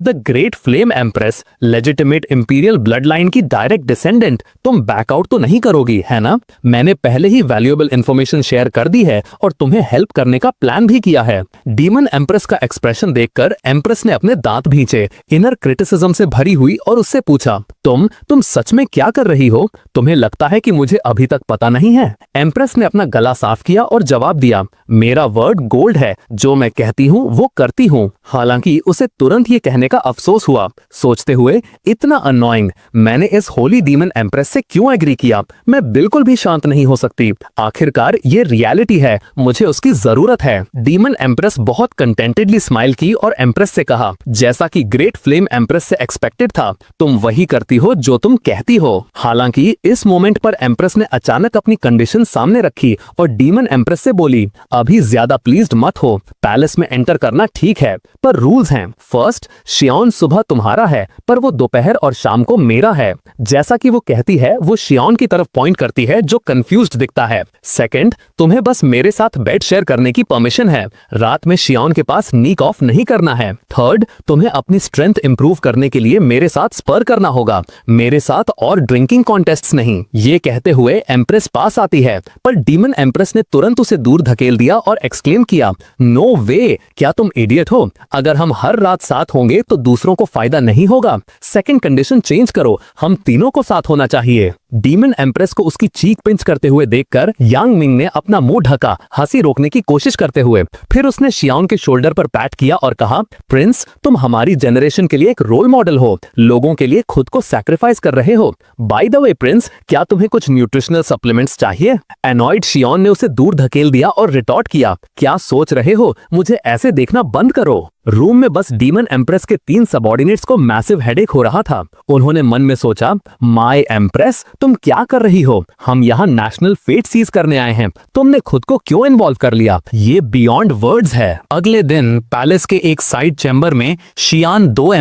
the great flame empress, legitimate imperial blood line की डायरेक्ट डिसेंडेंट, तुम बैकआउट तो नहीं करोगी है ना? मैंने पहले ही वैल्यूएबल इंफॉर्मेशन शेयर कर दी है और तुम्हें हेल्प करने का प्लान भी किया है। डीमन एम्प्रेस का एक्सप्रेशन देखकर एम्प्रेस ने अपने दांत भींचे, इनर क्रिटिसिज्म से भरी हुई, और उससे पूछा, तुम सच में क्या कर रही हो? तुम्हें लगता है कि मुझे अभी तक पता नहीं है? एम्प्रेस ने अपना गला साफ किया और जवाब दिया, मेरा वर्ड गोल्ड है, जो मैं कहती हूँ वो करती हूँ। हालांकि उसे तुरंत ये कहने का अफसोस हुआ, सोचते हुए, इतना अननोइंग, मैंने इस होली डीमन एम्प्रेस से क्यों एग्री किया? मैं बिल्कुल भी शांत नहीं हो सकती। आखिरकार ये रियलिटी है, मुझे उसकी जरूरत है। डीमन एम्प्रेस बहुत कंटेंटेडली स्माइल की और एम्प्रेस से कहा, जैसा कि ग्रेट फ्लेम एम्प्रेस से एक्सपेक्टेड था, तुम वही करती हो जो तुम कहती हो। हालांकि इस मोमेंट पर एम्प्रेस ने अचानक अपनी कंडीशन सामने रखी और डीमन एम्प्रेस से बोली, अभी ज्यादा प्लीज्ड मत हो, पैलेस में एंटर करना ठीक है, पर रूल्स हैं। फर्स्ट, शियान सुबह तुम्हारा है, पर वो दोपहर और शाम को मेरा है। जैसा कि वो कहती है, वो शियान की तरफ पॉइंट करती है जो कंफ्यूज्ड दिखता है। सेकंड, तुम्हें बस मेरे साथ बेड शेयर करने की परमिशन है, रात में शियान के पास नीक ऑफ नहीं करना है। थर्ड, तुम्हें अपनी स्ट्रेंथ इंप्रूव करने के लिए मेरे साथ स्पर करना होगा, मेरे साथ और ड्रिंकिंग कॉन्टेस्ट्स नहीं। ये कहते हुए एम्प्रेस पास आती है, पर डीमन एम्प्रेस ने तुरंत उसे दूर धकेल दिया और एक्सक्लेम किया, नो वे, क्या तुम इडियट हो? अगर हम हर रात साथ होंगे तो दूसरों को फायदा नहीं होगा। सेकंड कंडीशन चेंज करो, हम तीनों को साथ होना चाहिए। डीमन एम्प्रेस को उसकी चीक पिंच करते हुए देखकर यांग मिंग ने अपना मुंह ढका, हंसी रोकने की कोशिश करते हुए। फिर उसने शियान के शोल्डर पर पैट किया और कहा, प्रिंस, तुम हमारी जनरेशन के लिए एक रोल मॉडल हो, लोगों के लिए खुद को सैक्रिफाइस कर रहे हो। बाय द वे प्रिंस, क्या तुम्हें कुछ न्यूट्रिशनल सप्लीमेंट्स चाहिए? एनॉयड शियान ने उसे दूर धकेल दिया और रिटॉर्ट किया, क्या सोच रहे हो, मुझे ऐसे देखना बंद करो। रूम में बस डीमन एम्प्रेस के 3 सबऑर्डिनेट्स को मैसिव हेडेक हो रहा था। उन्होंने मन में सोचा, माय एम्प्रेस, तुम क्या कर रही हो? हम यहाँ नेशनल फेट सीज करने आए हैं, तुमने खुद को क्यों इन्वॉल्व कर लिया? ये बियॉन्ड वर्ड्स है। अगले दिन पैलेस के एक साइड चैम्बर में शियान 2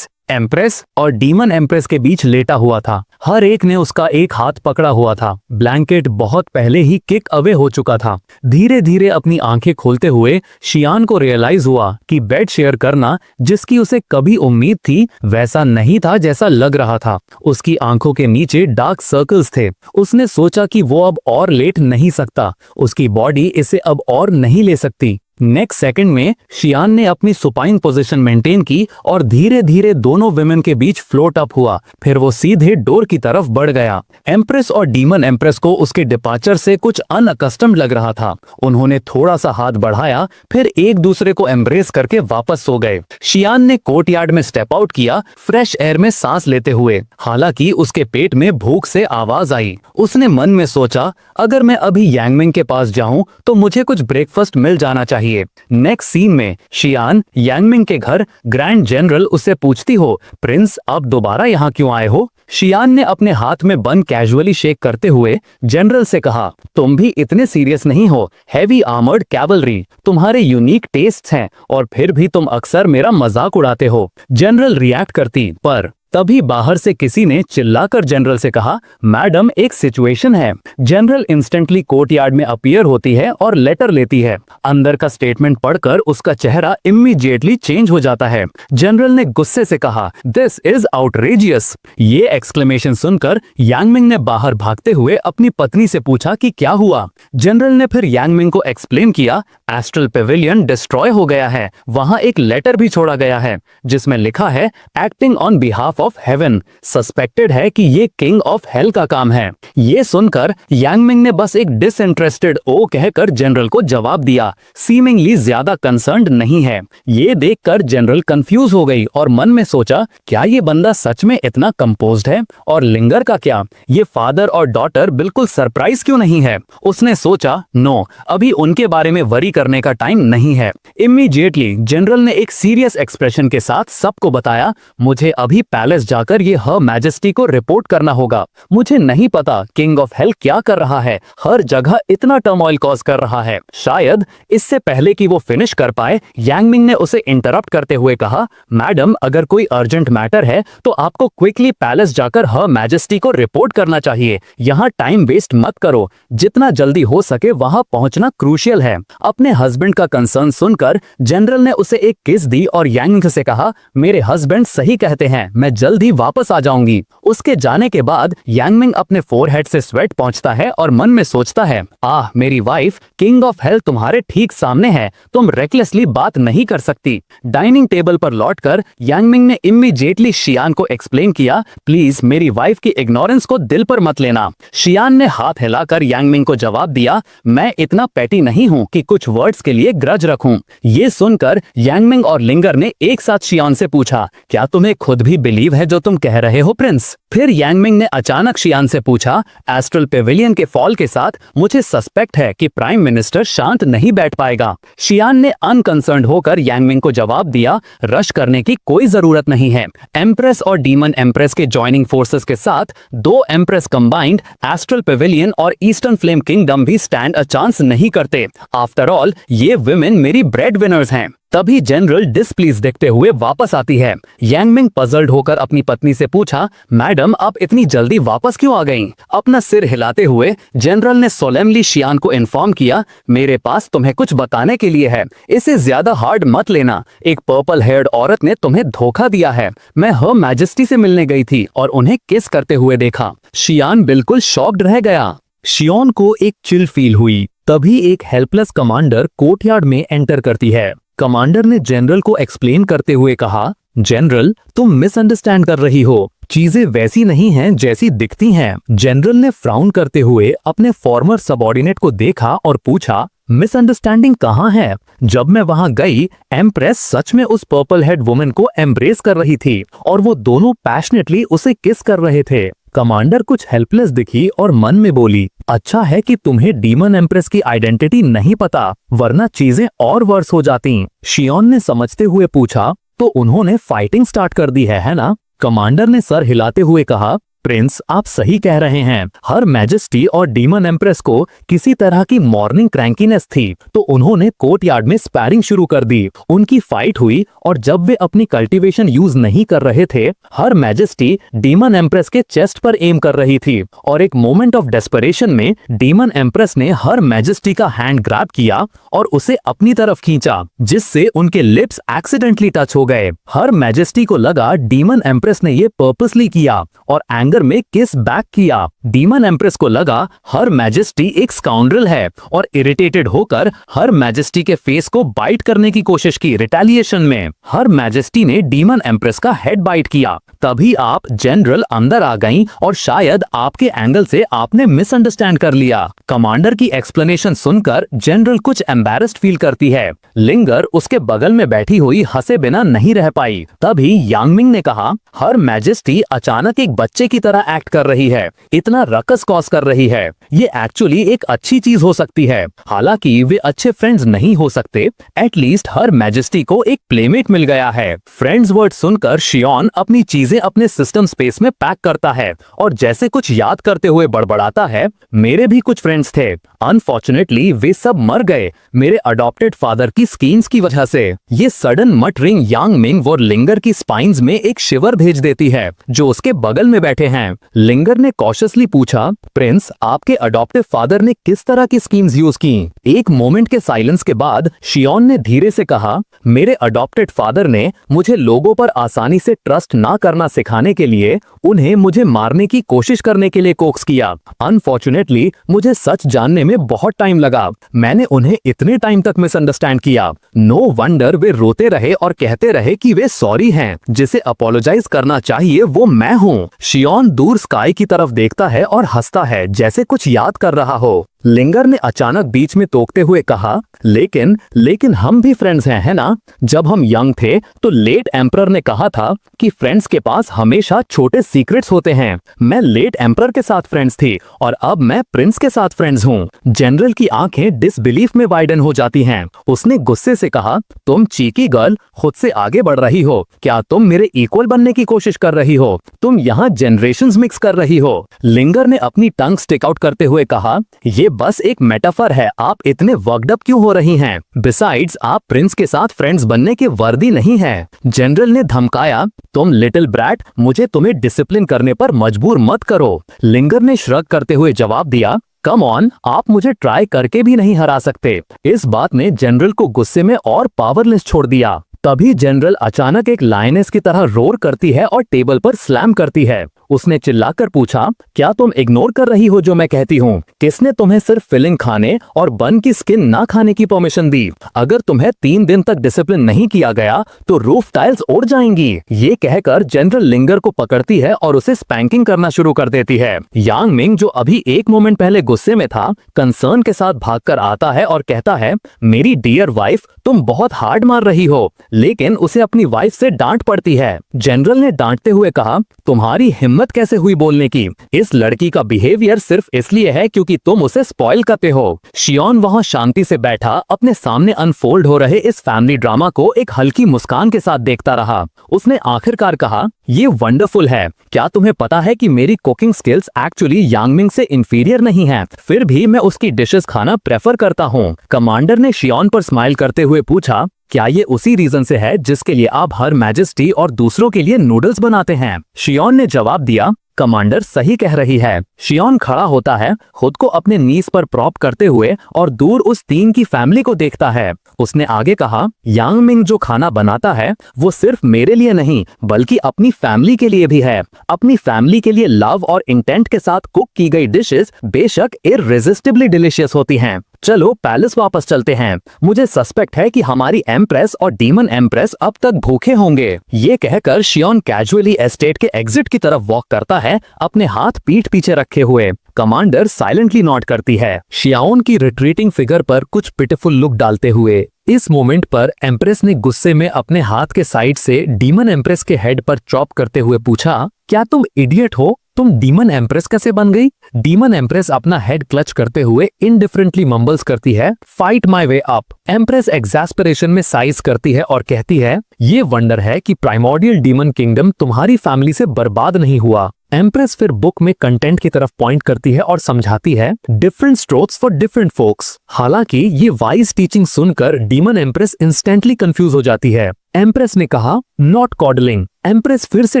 एम्प्रेस और डीमन एम्प्रेस के बीच लेटा हुआ था। हर एक ने उसका एक हाथ पकड़ा हुआ था। ब्लैंकेट बहुत पहले ही किक अवे हो चुका था। धीरे धीरे अपनी आंखें खोलते हुए शियान को रियलाइज हुआ कि बेड शेयर करना, जिसकी उसे कभी उम्मीद थी, वैसा नहीं था जैसा लग रहा था। उसकी आंखों के नीचे डार्क सर्कल्स थे। उसने सोचा कि वो अब और लेट नहीं सकता, उसकी बॉडी इसे अब और नहीं ले सकती। नेक्स्ट सेकंड में शियान ने अपनी सुपाइन पोजीशन मेंटेन की और धीरे धीरे दोनों विमेन के बीच फ्लोट अप हुआ। फिर वो सीधे डोर की तरफ बढ़ गया। एम्प्रेस और डीमन एम्प्रेस को उसके डिपार्चर से कुछ अनअकस्टम्ड लग रहा था। उन्होंने थोड़ा सा हाथ बढ़ाया, फिर एक दूसरे को एम्ब्रेस करके वापस सो गए। शियान ने कोर्टयार्ड में स्टेप आउट किया, फ्रेश एयर में सांस लेते हुए। हालांकि उसके पेट में भूख से आवाज आई। उसने मन में सोचा, अगर मैं अभी यांगमिंग के पास जाऊं तो मुझे कुछ ब्रेकफास्ट मिल जाना चाहिए। चाहिए। नेक्स्ट सीन में शियान यांगमिंग के घर ग्रैंड जनरल उससे पूछती हो, प्रिंस आप दोबारा यहाँ क्यों आए हो? शियान ने अपने हाथ में बन कैजुअली शेक करते हुए जनरल से कहा, तुम भी इतने सीरियस नहीं हो। हैवी आर्मर्ड कैवलरी, तुम्हारे यूनिक टेस्ट्स हैं और फिर भी तुम अक्सर मेरा मजाक उड़ाते हो। जनरल रिएक्ट करती, पर तभी बाहर से किसी ने चिल्लाकर जनरल से कहा, मैडम एक सिचुएशन है। जनरल इंस्टेंटली कोर्टयार्ड में अपीयर होती है और लेटर लेती है। अंदर का स्टेटमेंट पढ़कर उसका चेहरा इमीडिएटली चेंज हो जाता है। जनरल ने गुस्से से कहा, दिस इज आउटरेजियस। ये एक्सक्लेमेशन सुनकर यांगमिंग ने बाहर भागते हुए अपनी पत्नी से पूछा कि क्या हुआ। जनरल ने फिर यांगमिंग को एक्सप्लेन किया, एस्ट्रल पेविलियन डिस्ट्रॉय हो गया है, वहां एक लेटर भी छोड़ा गया है जिसमें लिखा है, acting on behalf of haven. Suspected है कि ये किंग ऑफ हेल का काम है। ये सुनकर यांगमिंग ने बस एक डिसइंटरेस्टेड ओ कहकर जनरल को जवाब दिया, सीमिंगली ज्यादा कंसर्न्ड नहीं है। ये देखकर जनरल कंफ्यूज हो गई और मन में सोचा, क्या ये बंदा सच में इतना कंपोज्ड है? और लिंगर का क्या? ये फादर और डॉटर बिल्कुल सरप्राइज क्यों नहीं है? उसने सोचा, नो, अभी उनके बारे में वरी करने का टाइम नहीं है। इमीडिएटली जनरल ने एक सीरियस एक्सप्रेशन के साथ सबको बताया, मुझे अभी पैलेस जाकर ये हर मैजेस्टी को रिपोर्ट करना होगा। मुझे नहीं पता किंग ऑफ हेल क्या कर रहा है, हर जगह इतना टर्मोइल कॉज कर रहा है। शायद इससे पहले कि वो फिनिश कर पाए, यांगमिंग ने उसे इंटरप्ट करते हुए कहा, मैडम अगर कोई अर्जेंट मैटर है तो आपको क्विकली पैलेस जाकर हर मैजेस्टी को रिपोर्ट करना चाहिए। यहाँ टाइम वेस्ट मत करो, जितना जल्दी हो सके वहां पहुंचना क्रूशियल है। अपने हस्बैंड का कंसर्न सुनकर जनरल ने उसे एक किस दी और यांग से कहा, मेरे हस्बैंड सही कहते हैं, मैं जल्द ही वापस आ जाऊंगी। उसके जाने के बाद यांगमिंग अपने फोरहेड से स्वेट पहुंचता है और मन में सोचता है, आह मेरी वाइफ, किंग ऑफ हेल तुम्हारे ठीक सामने है, तुम रेकलेसली बात नहीं कर सकती। डाइनिंग टेबल पर लौटकर यांगमिंग ने इमीडिएटली शियान को एक्सप्लेन किया, प्लीज मेरी वाइफ की इग्नोरेंस को दिल पर मत लेना। शियान ने हाथ हिलाकर यांगमिंग को जवाब दिया, मैं इतना पैटी नहीं हूं कि कुछ वर्ड्स के लिए ग्रज रखूं। ये सुनकर यांगमिंग और लिंगर ने एक साथ शियान से पूछा, क्या तुम्हें खुद भी बिलीव है जो तुम कह रहे हो प्रिंस? फिर यांगमिंग ने अचानक शियान से पूछा, एस्ट्रल पेविलियन के फॉल के साथ मुझे सस्पेक्ट है कि प्राइम मिनिस्टर शांत नहीं बैठ पाएगा। शियान ने अनकंसर्न्ड होकर यांगमिंग को जवाब दिया, रश करने की कोई जरूरत नहीं है। एम्प्रेस और डीमन एम्प्रेस के ज्वाइनिंग फोर्सेस के साथ दो एम्प्रेस कंबाइंड एस्ट्रल पेविलियन और ईस्टर्न फ्लेम किंगडम भी स्टैंड अ चांस नहीं करते। आफ्टर ऑल ये विमेन मेरी ब्रेड विनर्स हैं। तभी जनरल डिसप्लीज देखते हुए वापस आती है। यांगमिंग पजल्ड होकर अपनी पत्नी से पूछा, मैडम आप इतनी जल्दी वापस क्यों आ गईं? अपना सिर हिलाते हुए जनरल ने सोलेमली शियान को इन्फॉर्म किया, मेरे पास तुम्हें कुछ बताने के लिए है, इसे ज्यादा हार्ड मत लेना। एक पर्पल हेयर्ड औरत ने तुम्हें धोखा दिया है। मैं हर मैजेस्टी से मिलने गई थी और उन्हें किस करते हुए देखा। शियान बिल्कुल शॉक्ड रह गया। शियोन को एक चिल फील हुई। तभी एक हेल्पलेस कमांडर कोर्टयार्ड में एंटर करती है। कमांडर ने जनरल को एक्सप्लेन करते हुए कहा, जनरल तुम मिसअंडरस्टैंड कर रही हो, चीजें वैसी नहीं हैं जैसी दिखती हैं। जनरल ने फ्राउन करते हुए अपने फॉर्मर सबऑर्डिनेट को देखा और पूछा, मिसअंडरस्टैंडिंग कहाँ है? जब मैं वहां गई, एम्प्रेस सच में उस पर्पल हेड वुमेन को एम्ब्रेस कर रही थी और वो दोनों पैशनेटली उसे किस कर रहे थे। कमांडर कुछ हेल्पलेस दिखी और मन में बोली, अच्छा है कि तुम्हें डीमन एम्प्रेस की आइडेंटिटी नहीं पता, वरना चीजें और वर्स हो जाती। शियोन ने समझते हुए पूछा, तो उन्होंने फाइटिंग स्टार्ट कर दी है ना? कमांडर ने सर हिलाते हुए कहा, प्रिंस आप सही कह रहे हैं। हर मैजेस्टी और डीमन एम्प्रेस को किसी तरह की मॉर्निंग क्रैंकीनेस थी, तो उन्होंने कोर्टयार्ड में स्पैरिंग शुरू कर दी। उनकी फाइट हुई और जब वे अपनी कल्टीवेशन यूज नहीं कर रहे थे, हर मैजेस्टी डीमन एम्प्रेस के चेस्ट पर एम कर रही थी और एक मोमेंट ऑफ डेस्परेशन में डीमन एम्प्रेस ने हर मैजेस्टी का हैंड ग्रैब किया और उसे अपनी तरफ खींचा, जिससे उनके लिप्स एक्सीडेंटली टच हो गए। हर मैजेस्टी को लगा डीमन एम्प्रेस ने ये पर्पसली किया और एंगर में किस बैक किया। डीमन एम्प्रेस को लगा हर मैजेस्टी एक स्काउंड्रल है और इरिटेटेड होकर हर मैजेस्टी के फेस को बाइट करने की कोशिश की। रिटेलिएशन में हर मैजेस्टी ने डीमन एम्प्रेस का हेड बाइट किया। तभी आप जनरल अंदर आ गईं और शायद आपके एंगल से आपने मिसअंडरस्टैंड कर लिया। कमांडर की एक्सप्लेनेशन सुनकर जनरल कुछ एम्बैरेस्ड फील करती है। लिंगर उसके बगल में बैठी हुई हंसे बिना नहीं रह पाई। तभी यांगमिंग ने कहा, हर मैजेस्टी अचानक एक बच्चे की तरह एक्ट कर रही है, इतना रकस कॉज कर रही है। ये एक्चुअली एक अच्छी चीज हो सकती है। हालांकि वे अच्छे फ्रेंड्स नहीं हो सकते, एटलीस्ट हर मैजेस्टी को एक प्लेमेट मिल गया है। फ्रेंड्स वर्ड सुनकर शियोन अपनी चीजें अपने सिस्टम स्पेस में पैक करता है और जैसे कुछ याद करते हुए बड़बड़ाता है, मेरे भी कुछ फ्रेंड्स थे, अनफॉर्चुनेटली वे सब मर गए मेरे अडॉप्टेड फादर की स्कीम्स की वजह से। ये सडन मटरिंग यांग मिंग और लिंगर की स्पाइन्स में एक शिवर भेज देती है जो उसके बगल में बैठे हैं। लिंगर ने कॉशियसली पूछा, प्रिंस, आपके अडॉप्टिव फादर ने किस तरह की स्कीम्स यूज की? एक मोमेंट के साइलेंस के बाद शियोन ने धीरे से कहा, मेरे अडॉप्टेड फादर ने मुझे लोगों पर आसानी से ट्रस्ट ना करना सिखाने के लिए उन्हें मुझे मारने की कोशिश करने के लिए कोक्स किया। अनफॉर्चुनेटली मुझे सच जानने में बहुत टाइम लगा। मैंने उन्हें इतने टाइम तक मिसअंडरस्टैंड किया। नो वंडर वे रोते रहे और कहते रहे कि वे सॉरी हैं। जिसे अपोलोजाइज करना चाहिए वो मैं हूँ। शियोन दूर स्काई की तरफ देखता है और हंसता है जैसे कुछ याद कर रहा हो। लिंगर ने अचानक बीच में टोकते हुए कहा, लेकिन हम भी फ्रेंड्स हैं, है ना? जब हम यंग थे तो लेट एम्परर ने कहा था कि फ्रेंड्स के पास हमेशा छोटे सीक्रेट्स होते हैं। मैं लेट एम्परर के साथ फ्रेंड्स थी और अब मैं प्रिंस के साथ फ्रेंड्स हूँ। जनरल की आंखें डिसबिलीफ में वाइडन हो जाती हैं। उसने गुस्से से कहा, तुम चीकी गर्ल खुद से आगे बढ़ रही हो। क्या तुम मेरे इक्वल बनने की कोशिश कर रही हो? तुम यहाँ जनरेशंस मिक्स कर रही हो। लिंगर ने अपनी टंग स्टिक आउट करते हुए कहा, ये बस एक मेटाफर है, आप इतने वर्कड अप क्यों हो रही हैं? बिसाइड्स आप प्रिंस के साथ फ्रेंड्स बनने के वर्दी नहीं है। जनरल ने धमकाया, तुम लिटिल ब्रैट, मुझे तुम्हें डिसिप्लिन करने पर मजबूर मत करो। लिंगर ने श्रग करते हुए जवाब दिया, कम ऑन, आप मुझे ट्राई करके भी नहीं हरा सकते। इस बात ने जनरल को गुस्से में और पावरलेस छोड़ दिया। तभी जनरल अचानक एक लायनेस की तरह रोर करती है और टेबल पर स्लैम करती है। उसने चिल्लाकर पूछा, क्या तुम इग्नोर कर रही हो जो मैं कहती हूँ? किसने तुम्हें सिर्फ फिलिंग खाने और बन की स्किन ना खाने की परमिशन दी? अगर तुम्हें 3 दिन तक डिसिप्लिन नहीं किया गया तो रूफ टाइल्स उड़ जाएंगी। ये कहकर जनरल लिंगर को पकड़ती है और उसे स्पैंकिंग करना शुरू कर देती है। यांग मिंग, जो अभी एक मोमेंट पहले गुस्से में था, कंसर्न के साथ भागकर आता है और कहता है, मेरी डियर वाइफ, तुम बहुत हार्ड मार रही हो। लेकिन उसे अपनी वाइफ से डांट पड़ती है। जनरल ने डांटते हुए कहा, तुम्हारी हिम्मत कैसे हुई बोलने की? इस लड़की का बिहेवियर सिर्फ इसलिए है क्योंकि तुम उसे स्पॉइल करते हो। शियोन वहां शांति से बैठा अपने सामने अनफोल्ड हो रहे इस फैमिली ड्रामा को एक हल्की मुस्कान के साथ देखता रहा। उसने आखिरकार कहा, ये वंडरफुल है। क्या तुम्हें पता है कि मेरी कुकिंग स्किल्स एक्चुअली यांग मिंग से इंफीरियर नहीं हैं, फिर भी मैं उसकी डिशेस खाना प्रेफर करता हूँ। कमांडर ने शियोन पर स्माइल करते हुए पूछा, क्या ये उसी रीजन से है जिसके लिए आप हर मैजेस्टी और दूसरों के लिए नूडल्स बनाते हैं? शियोन ने जवाब दिया, कमांडर सही कह रही है। शियोन खड़ा होता है, खुद को अपने नीज पर प्रॉप करते हुए, और दूर उस 3 की फैमिली को देखता है। उसने आगे कहा, यांग मिंग जो खाना बनाता है वो सिर्फ मेरे लिए नहीं बल्कि अपनी फैमिली के लिए भी है। अपनी फैमिली के लिए लव और इंटेंट के साथ कुक की गई डिशेस बेशक इररेजिस्टिबली डिलीशियस होती हैं। चलो पैलेस वापस चलते हैं। मुझे सस्पेक्ट है कि हमारी एम्प्रेस और डीमन एम्प्रेस अब तक भूखे होंगे। ये कहकर शियोन कैजुअली एस्टेट के एग्जिट की तरफ वॉक करता है, अपने हाथ पीठ पीछे रखे हुए। कमांडर साइलेंटली नॉट करती है, शियोन की रिट्रीटिंग फिगर पर कुछ पिटिफुल लुक डालते हुए। इस मोमेंट पर एम्प्रेस ने गुस्से में अपने हाथ के साइड से डीमन एम्प्रेस के हेड पर चॉप करते हुए पूछा, क्या तुम इडियट हो? तुम डीमन एम्प्रेस कैसे बन गई? डीमन एम्प्रेस अपना हेड क्लच करते हुए इनडिफरेंटली मम्बल्स करती है, फाइट माई वे अप। एम्प्रेस एग्जैस्परेशन में साइज करती है और कहती है, ये वंडर है कि प्राइमोर्डियल डीमन किंगडम तुम्हारी फैमिली से बर्बाद नहीं हुआ। एम्प्रेस फिर बुक में कंटेंट की तरफ पॉइंट करती है और समझाती है, different strokes for different folks. हालांकि ये वाइज टीचिंग सुनकर डीमन एम्प्रेस इंस्टेंटली कंफ्यूज हो जाती है। एम्प्रेस ने कहा, नॉट कॉडलिंग। एम्प्रेस फिर से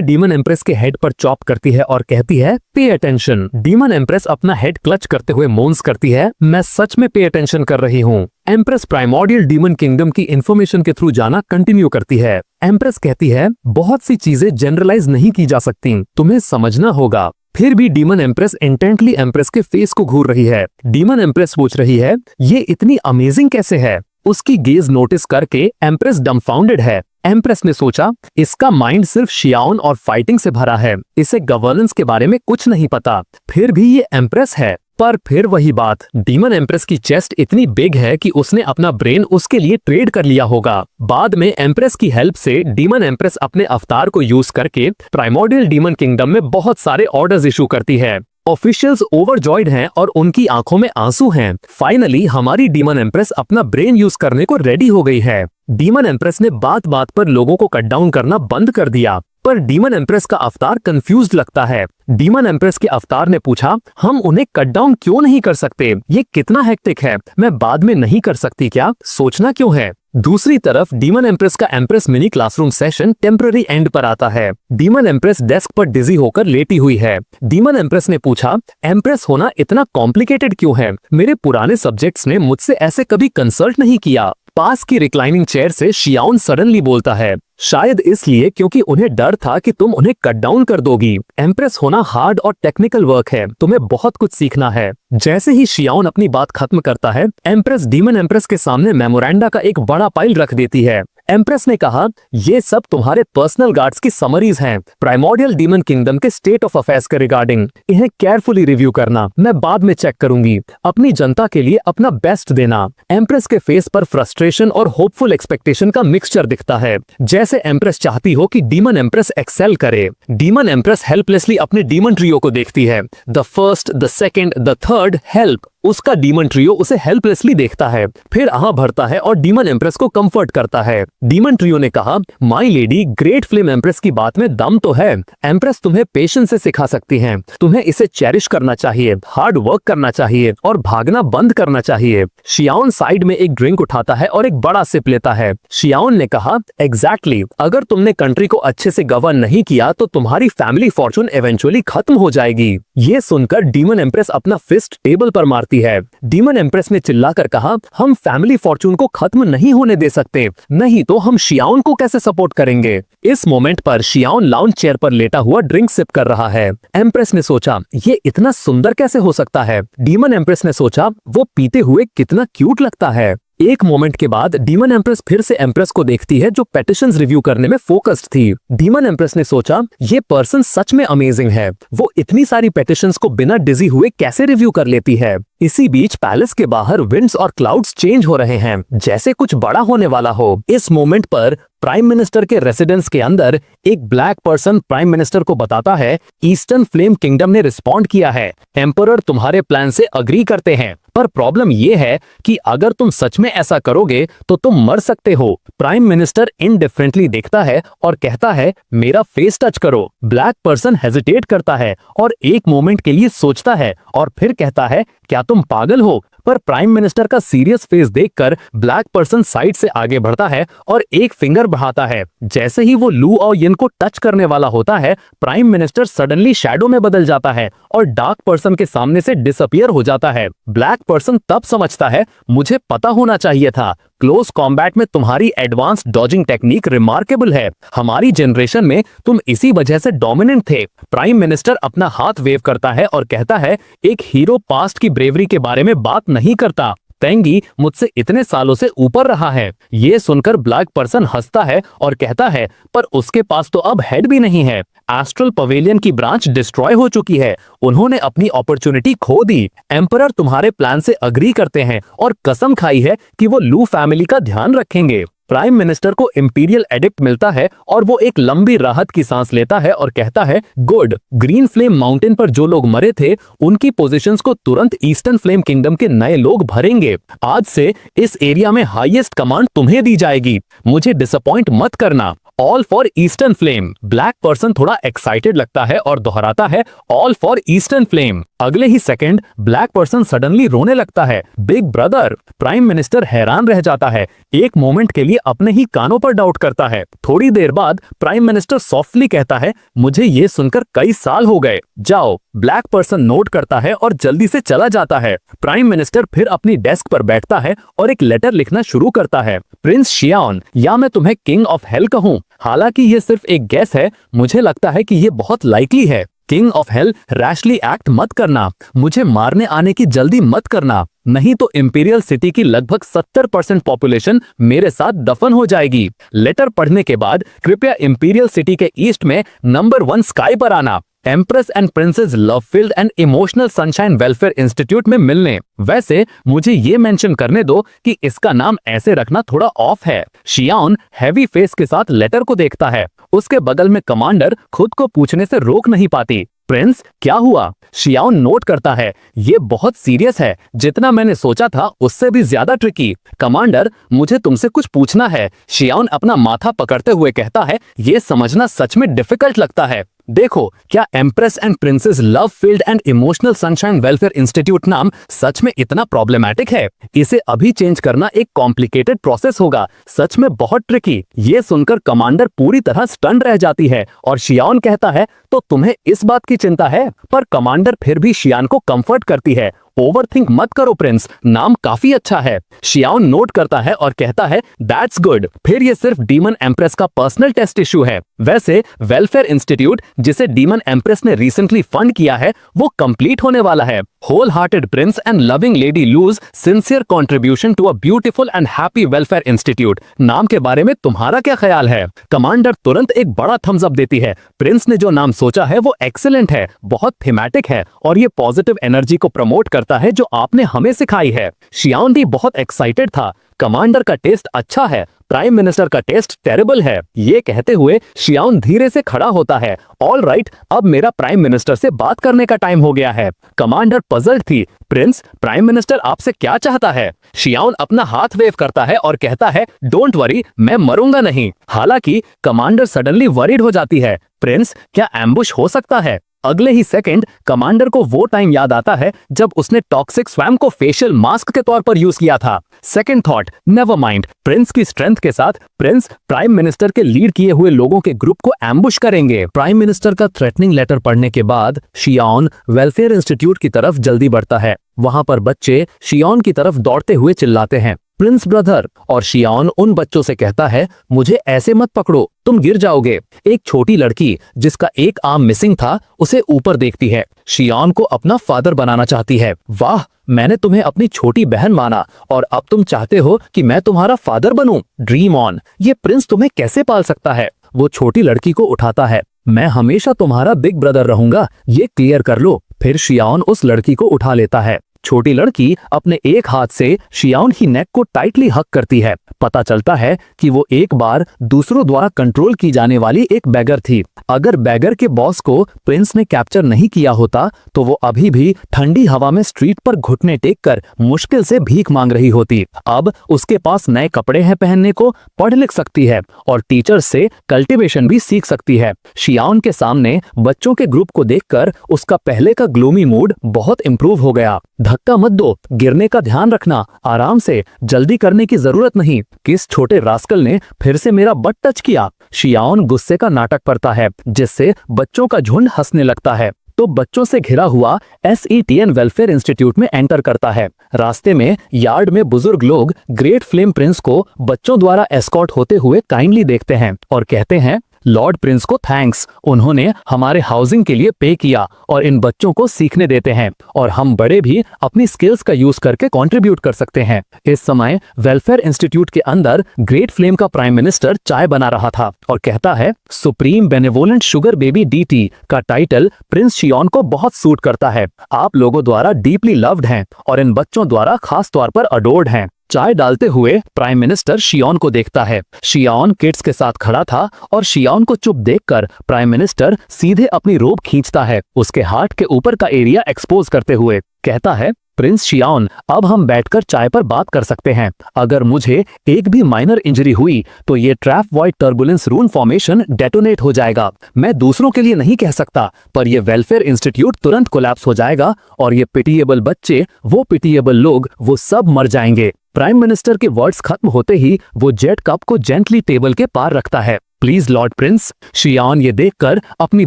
डीमन एम्प्रेस के हेड पर चॉप करती है और कहती है, पे अटेंशन। डीमन एम्प्रेस अपना हेड क्लच करते हुए मोन्स करती है, मैं सच में पे अटेंशन कर रही हूँ। एम्प्रेस प्राइमोर्डियल डीमन किंगडम की इंफॉर्मेशन के थ्रू जाना कंटिन्यू करती है। एम्प्रेस कहती है, बहुत सी चीजें जनरलाइज नहीं की जा सकती, तुम्हें समझना होगा। फिर भी डीमन एम्प्रेस इंटेंटली एम्प्रेस के फेस को घूर रही है। डीमन एम्प्रेस पूछ रही है, ये इतनी अमेजिंग कैसे है? उसकी गेज नोटिस करके एम्प्रेस डम्फाउंडेड है। एम्प्रेस ने सोचा, इसका माइंड सिर्फ शियाओन और फाइटिंग से भरा है, इसे गवर्नेंस के बारे में कुछ नहीं पता। फिर भी ये एम्प्रेस है। पर फिर वही बात, डीमन एम्प्रेस की चेस्ट इतनी बिग है कि उसने अपना ब्रेन उसके लिए ट्रेड कर लिया होगा। बाद में एम्प्रेस की हेल्प से डीमन एम्प्रेस अपने अवतार को यूज करके प्राइमोर्डियल डीमन किंगडम में बहुत सारे ऑर्डर्स इशू करती है। ऑफिशियल्स ओवरजॉयड हैं और उनकी आंखों में आंसू हैं। फाइनली हमारी डीमन एम्प्रेस अपना ब्रेन यूज करने को रेडी हो गई है। डीमन एम्प्रेस ने बात बात पर लोगों को कट डाउन करना बंद कर दिया, पर डीमन एम्प्रेस का अवतार कंफ्यूज्ड लगता है। डीमन एम्प्रेस के अवतार ने पूछा, हम उन्हें कट डाउन क्यों नहीं कर सकते? ये कितना हेक्टिक है, मैं बाद में नहीं कर सकती क्या? सोचना क्यों है? दूसरी तरफ डीमन एम्प्रेस का empress mini classroom session temporary and पर आता है। डीमन एम्प्रेस डेस्क पर डिजी होकर लेटी हुई है। डीमन एम्प्रेस ने पूछा, एम्प्रेस होना इतना कॉम्प्लिकेटेड क्यों है? मेरे पुराने सब्जेक्ट्स ने मुझसे ऐसे कभी कंसल्ट नहीं किया। पास की रिक्लाइनिंग चेयर से शियाओन सडनली बोलता है, शायद इसलिए क्योंकि उन्हें डर था कि तुम उन्हें कट डाउन कर दोगी। एम्प्रेस होना हार्ड और टेक्निकल वर्क है, तुम्हें बहुत कुछ सीखना है। जैसे ही शियाओन अपनी बात खत्म करता है, एम्प्रेस डीमन एम्प्रेस के सामने मेमोरेंडा का एक बड़ा पाइल रख देती है। एम्प्रेस ने कहा, ये सब तुम्हारे पर्सनल गार्ड्स की समरीज हैं, प्राइमोर्डियल डीमन किंगडम के स्टेट ऑफ अफेयर्स के रिगार्डिंग। इन्हें केयरफुली रिव्यू करना, मैं बाद में चेक करूंगी। अपनी जनता के लिए अपना बेस्ट देना। एम्प्रेस के फेस पर फ्रस्ट्रेशन और होपफुल एक्सपेक्टेशन का मिक्सचर दिखता है, जैसे एम्प्रेस चाहती हो कि डीमन एम्प्रेस एक्सेल करे। डीमन एम्प्रेस हेल्पलेसली अपने डीमन ट्रियो को देखती है। The first, the second, the third, help. उसका डीमन ट्रियो उसे हेल्पलेसली देखता है, फिर आह भरता है और डीमन एम्प्रेस को कंफर्ट करता है। डीमन ट्रियो ने कहा, my lady, great flame empress की बात में दम तो है। एम्प्रेस तुम्हें पेशेंस से सिखा सकती हैं। तुम्हें इसे चेरिश करना चाहिए, हार्ड वर्क करना चाहिए और भागना बंद करना चाहिए। शियाओन साइड में एक ड्रिंक उठाता है और एक बड़ा सिप लेता है। शियाओन ने कहा, एग्जैक्टली, अगर तुमने कंट्री को अच्छे से गवर्न नहीं किया तो तुम्हारी फैमिली फॉर्चून इवेंचुअली खत्म हो जाएगी। ये सुनकर डीमन एम्प्रेस अपना फिस्ट टेबल पर मारती है। डीमन एम्प्रेस ने चिल्लाकर कहा, हम फैमिली फॉर्चून को खत्म नहीं होने दे सकते, नहीं तो हम शियाओन को कैसे सपोर्ट करेंगे? इस मोमेंट पर शियाओन लाउंज चेयर पर लेटा हुआ ड्रिंक सिप कर रहा है। एम्प्रेस ने सोचा, ये इतना सुंदर कैसे हो सकता है? डीमन एम्प्रेस ने सोचा, वो पीते हुए कितना क्यूट लगता है। एक मोमेंट के बाद डीमन एम्प्रेस फिर से एम्प्रेस को देखती है, जो पेटिशंस रिव्यू करने में फोकस्ड थी। डीमन एम्प्रेस ने सोचा, ये पर्सन सच में अमेजिंग है, वो इतनी सारी पेटिशंस को बिना डिजी हुए कैसे रिव्यू कर लेती है। इसी बीच पैलेस के बाहर विंड्स और क्लाउड्स चेंज हो रहे हैं, जैसे कुछ बड़ा होने वाला हो। इस मोमेंट पर प्राइम मिनिस्टर के रेसिडेंस के अंदर एक ब्लैक पर्सन प्राइम मिनिस्टर को बताता है, ईस्टर्न फ्लेम किंगडम ने रिस्पॉन्ड किया है, एम्परर तुम्हारे प्लान से अग्री करते हैं, पर प्रॉब्लम ये है कि अगर तुम सच में ऐसा करोगे तो तुम मर सकते हो। प्राइम मिनिस्टर इनडिफरेंटली देखता है और कहता है, मेरा फेस टच करो। ब्लैक पर्सन हेजिटेट करता है और एक मोमेंट के लिए सोचता है और फिर कहता है, क्या तुम पागल हो? पर प्राइम मिनिस्टर का सीरियस फेस देखकर ब्लैक पर्सन साइड से आगे बढ़ता है और एक फिंगर बढ़ाता है। जैसे ही वो लू और यिन को टच करने वाला होता है, प्राइम मिनिस्टर सडनली शैडो में बदल जाता है और डार्क पर्सन के सामने से डिसअपियर हो जाता है। ब्लैक पर्सन तब समझता है, मुझे पता होना चाहिए था, क्लोज कॉम्बैट में तुम्हारी एडवांस डॉजिंग टेक्निक रिमार्केबल है। हमारी जनरेशन में तुम इसी वजह से डोमिनेंट थे। प्राइम मिनिस्टर अपना हाथ वेव करता है और कहता है, एक हीरो पास्ट की ब्रेवरी के बारे में बात नहीं करता। तेंगी मुझसे इतने सालों से ऊपर रहा है। ये सुनकर ब्लैक पर्सन हंसता है और कहता है, पर उसके पास तो अब हेड भी नहीं है। एस्ट्रल पवेलियन की ब्रांच डिस्ट्रॉय हो चुकी है, उन्होंने अपनी अपॉर्चुनिटी खो दी। एम्परर तुम्हारे प्लान से अग्री करते हैं और कसम खाई है कि वो लू फैमिली का ध्यान रखेंगे। प्राइम मिनिस्टर को इंपीरियल एडिक्ट मिलता है और वो एक लंबी राहत की सांस लेता है और कहता है, गुड, ग्रीन फ्लेम माउंटेन पर जो लोग मरे थे उनकी पोजीशंस को तुरंत ईस्टर्न फ्लेम किंगडम के नए लोग भरेंगे। आज से इस एरिया में हाईएस्ट कमांड तुम्हें दी जाएगी, मुझे डिसअपॉइंट मत करना। All for eastern flame. Black person थोड़ा एक्साइटेड लगता है और दोहराता है, ऑल फॉर ईस्टर्न फ्लेम। अगले ही सेकंड ब्लैक पर्सन सडनली रोने लगता है, बिग ब्रदर। प्राइम मिनिस्टर हैरान रह जाता है, एक मोमेंट के लिए अपने ही कानों पर डाउट करता है। थोड़ी देर बाद प्राइम मिनिस्टर सॉफ्टली कहता है, मुझे ये सुनकर कई साल हो गए, जाओ। ब्लैक पर्सन नोट करता है और जल्दी से चला जाता है। प्राइम मिनिस्टर फिर अपनी डेस्क पर बैठता है और एक लेटर लिखना शुरू करता है, प्रिंस शियाओन, या मैं तुम्हें किंग ऑफ हेल कहूं। हालांकि ये सिर्फ एक गेस है, मुझे लगता है कि ये बहुत लाइकली है। King of hell, rashly act मत करना, मुझे मारने आने की जल्दी मत करना, नहीं तो इंपीरियल सिटी की लगभग 70% पॉपुलेशन मेरे साथ दफन हो जाएगी। लेटर पढ़ने के बाद कृपया इंपीरियल सिटी के ईस्ट में नंबर 1 स्काई पर आना। Empress and princess Lovefield and emotional sunshine welfare institute में मिलने। वैसे मुझे ये मेंशन करने दो कि इसका नाम ऐसे रखना थोड़ा ऑफ है। शियान हैवी फेस के साथ लेटर को देखता है। उसके बगल में कमांडर खुद को पूछने से रोक नहीं पाती, प्रिंस क्या हुआ? शियान नोट करता है, ये बहुत सीरियस है, जितना मैंने सोचा था उससे भी ज्यादा ट्रिकी। कमांडर मुझे तुमसे कुछ पूछना है। शियान अपना माथा पकड़ते हुए कहता है, ये समझना सच में डिफिकल्ट लगता है। देखो, क्या empress and princess Lovefield and emotional sunshine welfare institute नाम सच में इतना प्रॉब्लमैटिक है? इसे अभी चेंज करना एक कॉम्प्लिकेटेड प्रोसेस होगा, सच में बहुत ट्रिकी। ये सुनकर कमांडर पूरी तरह स्टन रह जाती है और शियान कहता है, तो तुम्हें इस बात की चिंता है? पर कमांडर फिर भी शियान को कंफर्ट करती है, ओवरथिंक मत करो प्रिंस, नाम काफी अच्छा है। शियान नोट करता है और कहता है, दैट्स गुड। फिर ये सिर्फ डीमन एम्प्रेस का पर्सनल टेस्ट इशू है। वैसे वेलफेयर इंस्टीट्यूट जिसे डीमन एम्प्रेस ने रिसेंटली फंड किया है वो कंप्लीट होने वाला है। Whole hearted prince and loving lady lose sincere contribution to a beautiful and happy welfare institute. नाम के बारे में तुम्हारा क्या ख्याल है? कमांडर तुरंत एक बड़ा थम्स अप देती है। प्रिंस ने जो नाम सोचा है वो एक्सीलेंट है, बहुत थीमेटिक है और ये पॉजिटिव एनर्जी को प्रमोट करता है जो आपने हमें सिखाई है। शियान भी बहुत एक्साइटेड था। कमांडर का टेस्ट अच्छा है, प्राइम मिनिस्टर का टेस्ट टेरेबल है। ये कहते हुए शियान धीरे से खड़ा होता है। ऑल राइट, अब मेरा प्राइम मिनिस्टर से बात करने का टाइम हो गया है। कमांडर पजल्ड थी। प्रिंस, प्राइम मिनिस्टर आपसे क्या चाहता है? शियान अपना हाथ वेव करता है और कहता है, डोंट वरी, मैं मरूंगा नहीं। हालांकि कमांडर सडनली वरीड हो जाती है। प्रिंस, क्या एम्बुश हो सकता है? अगले ही सेकंड कमांडर को वो टाइम याद आता है जब उसने टॉक्सिक स्वैम को फेशियल मास्क के तौर पर यूज किया था। Second thought, never mind. Prince की स्ट्रेंथ के साथ प्रिंस प्राइम मिनिस्टर के लीड किए हुए लोगों के ग्रुप को एम्बुश करेंगे। प्राइम मिनिस्टर का थ्रेटनिंग लेटर पढ़ने के बाद शियान वेलफेयर इंस्टीट्यूट की तरफ जल्दी बढ़ता है। वहां पर बच्चे शियान की तरफ दौड़ते हुए चिल्लाते हैं, प्रिंस ब्रदर। और शियान उन बच्चों से कहता है, मुझे ऐसे मत पकड़ो, तुम गिर जाओगे। एक छोटी लड़की जिसका एक आर्म मिसिंग था उसे ऊपर देखती है। शियान को अपना फादर बनाना चाहती है। वाह, मैंने तुम्हें अपनी छोटी बहन माना और अब तुम चाहते हो कि मैं तुम्हारा फादर बनूं? Dream on. ये प्रिंस तुम्हें कैसे पाल सकता है? वो छोटी लड़की को उठाता है। मैं हमेशा तुम्हारा बिग ब्रदर रहूंगा, ये क्लियर कर लो। फिर शियान उस लड़की को उठा लेता है। छोटी लड़की अपने एक हाथ से शियान की नेक को टाइटली हक करती है। पता चलता है कि वो एक बार दूसरों द्वारा कंट्रोल की जाने वाली एक बैगर थी। अगर बैगर के बॉस को प्रिंस ने कैप्चर नहीं किया होता तो वो अभी भी ठंडी हवा में स्ट्रीट पर घुटने टेक कर मुश्किल से भीख मांग रही होती। अब उसके पास नए कपड़े हैं पहनने को, पढ़ लिख सकती है और टीचर से कल्टीवेशन भी सीख सकती है। शियान के सामने बच्चों के ग्रुप को देखकर उसका पहले का ग्लूमी मूड बहुत इंप्रूव हो गया। धक्का मत दो, गिरने का ध्यान रखना, आराम से, जल्दी करने की जरूरत नहीं। किस छोटे रास्कल ने फिर से मेरा बट टच किया? शियान गुस्से का नाटक करता है जिससे बच्चों का झुंड हंसने लगता है। तो बच्चों से घिरा हुआ SETN वेलफेयर इंस्टीट्यूट में एंटर करता है। रास्ते में यार्ड में बुजुर्ग लोग ग्रेट फ्लेम प्रिंस को बच्चों द्वारा एस्कॉर्ट होते हुए काइंडली देखते हैं और कहते हैं, लॉर्ड प्रिंस को थैंक्स, उन्होंने हमारे हाउसिंग के लिए पे किया और इन बच्चों को सीखने देते हैं और हम बड़े भी अपनी स्किल्स का यूज करके कंट्रीब्यूट कर सकते हैं। इस समय वेलफेयर इंस्टीट्यूट के अंदर ग्रेट फ्लेम का प्राइम मिनिस्टर चाय बना रहा था और कहता है, supreme benevolent sugar baby DT का टाइटल प्रिंस शियान को बहुत सूट करता है। आप लोगों द्वारा डीपली लव्ड हैं और इन बच्चों द्वारा खास तौर पर अडोर्ड हैं। चाय डालते हुए प्राइम मिनिस्टर शियान को देखता है। शियान किड्स के साथ खड़ा था और शियान को चुप देखकर प्राइम मिनिस्टर सीधे अपनी रोब खींचता है, उसके हार्ट के ऊपर का एरिया एक्सपोज करते हुए। कहता है, प्रिंस शियान, अब हम बैठकर चाय पर बात कर सकते हैं। अगर मुझे एक भी माइनर इंजरी हुई तो ये trap void turbulence rune formation detonate हो जाएगा। मैं दूसरों के लिए नहीं कह सकता, पर ये वेलफेयर इंस्टीट्यूट तुरंत कोलैप्स हो जाएगा और ये पिटिएबल बच्चे, वो पिटिएबल लोग, वो सब मर जाएंगे। प्राइम मिनिस्टर के वर्ड्स खत्म होते ही वो जेट कप को जेंटली टेबल के पार रखता है। Please Lord Prince. शियान ये देखकर अपनी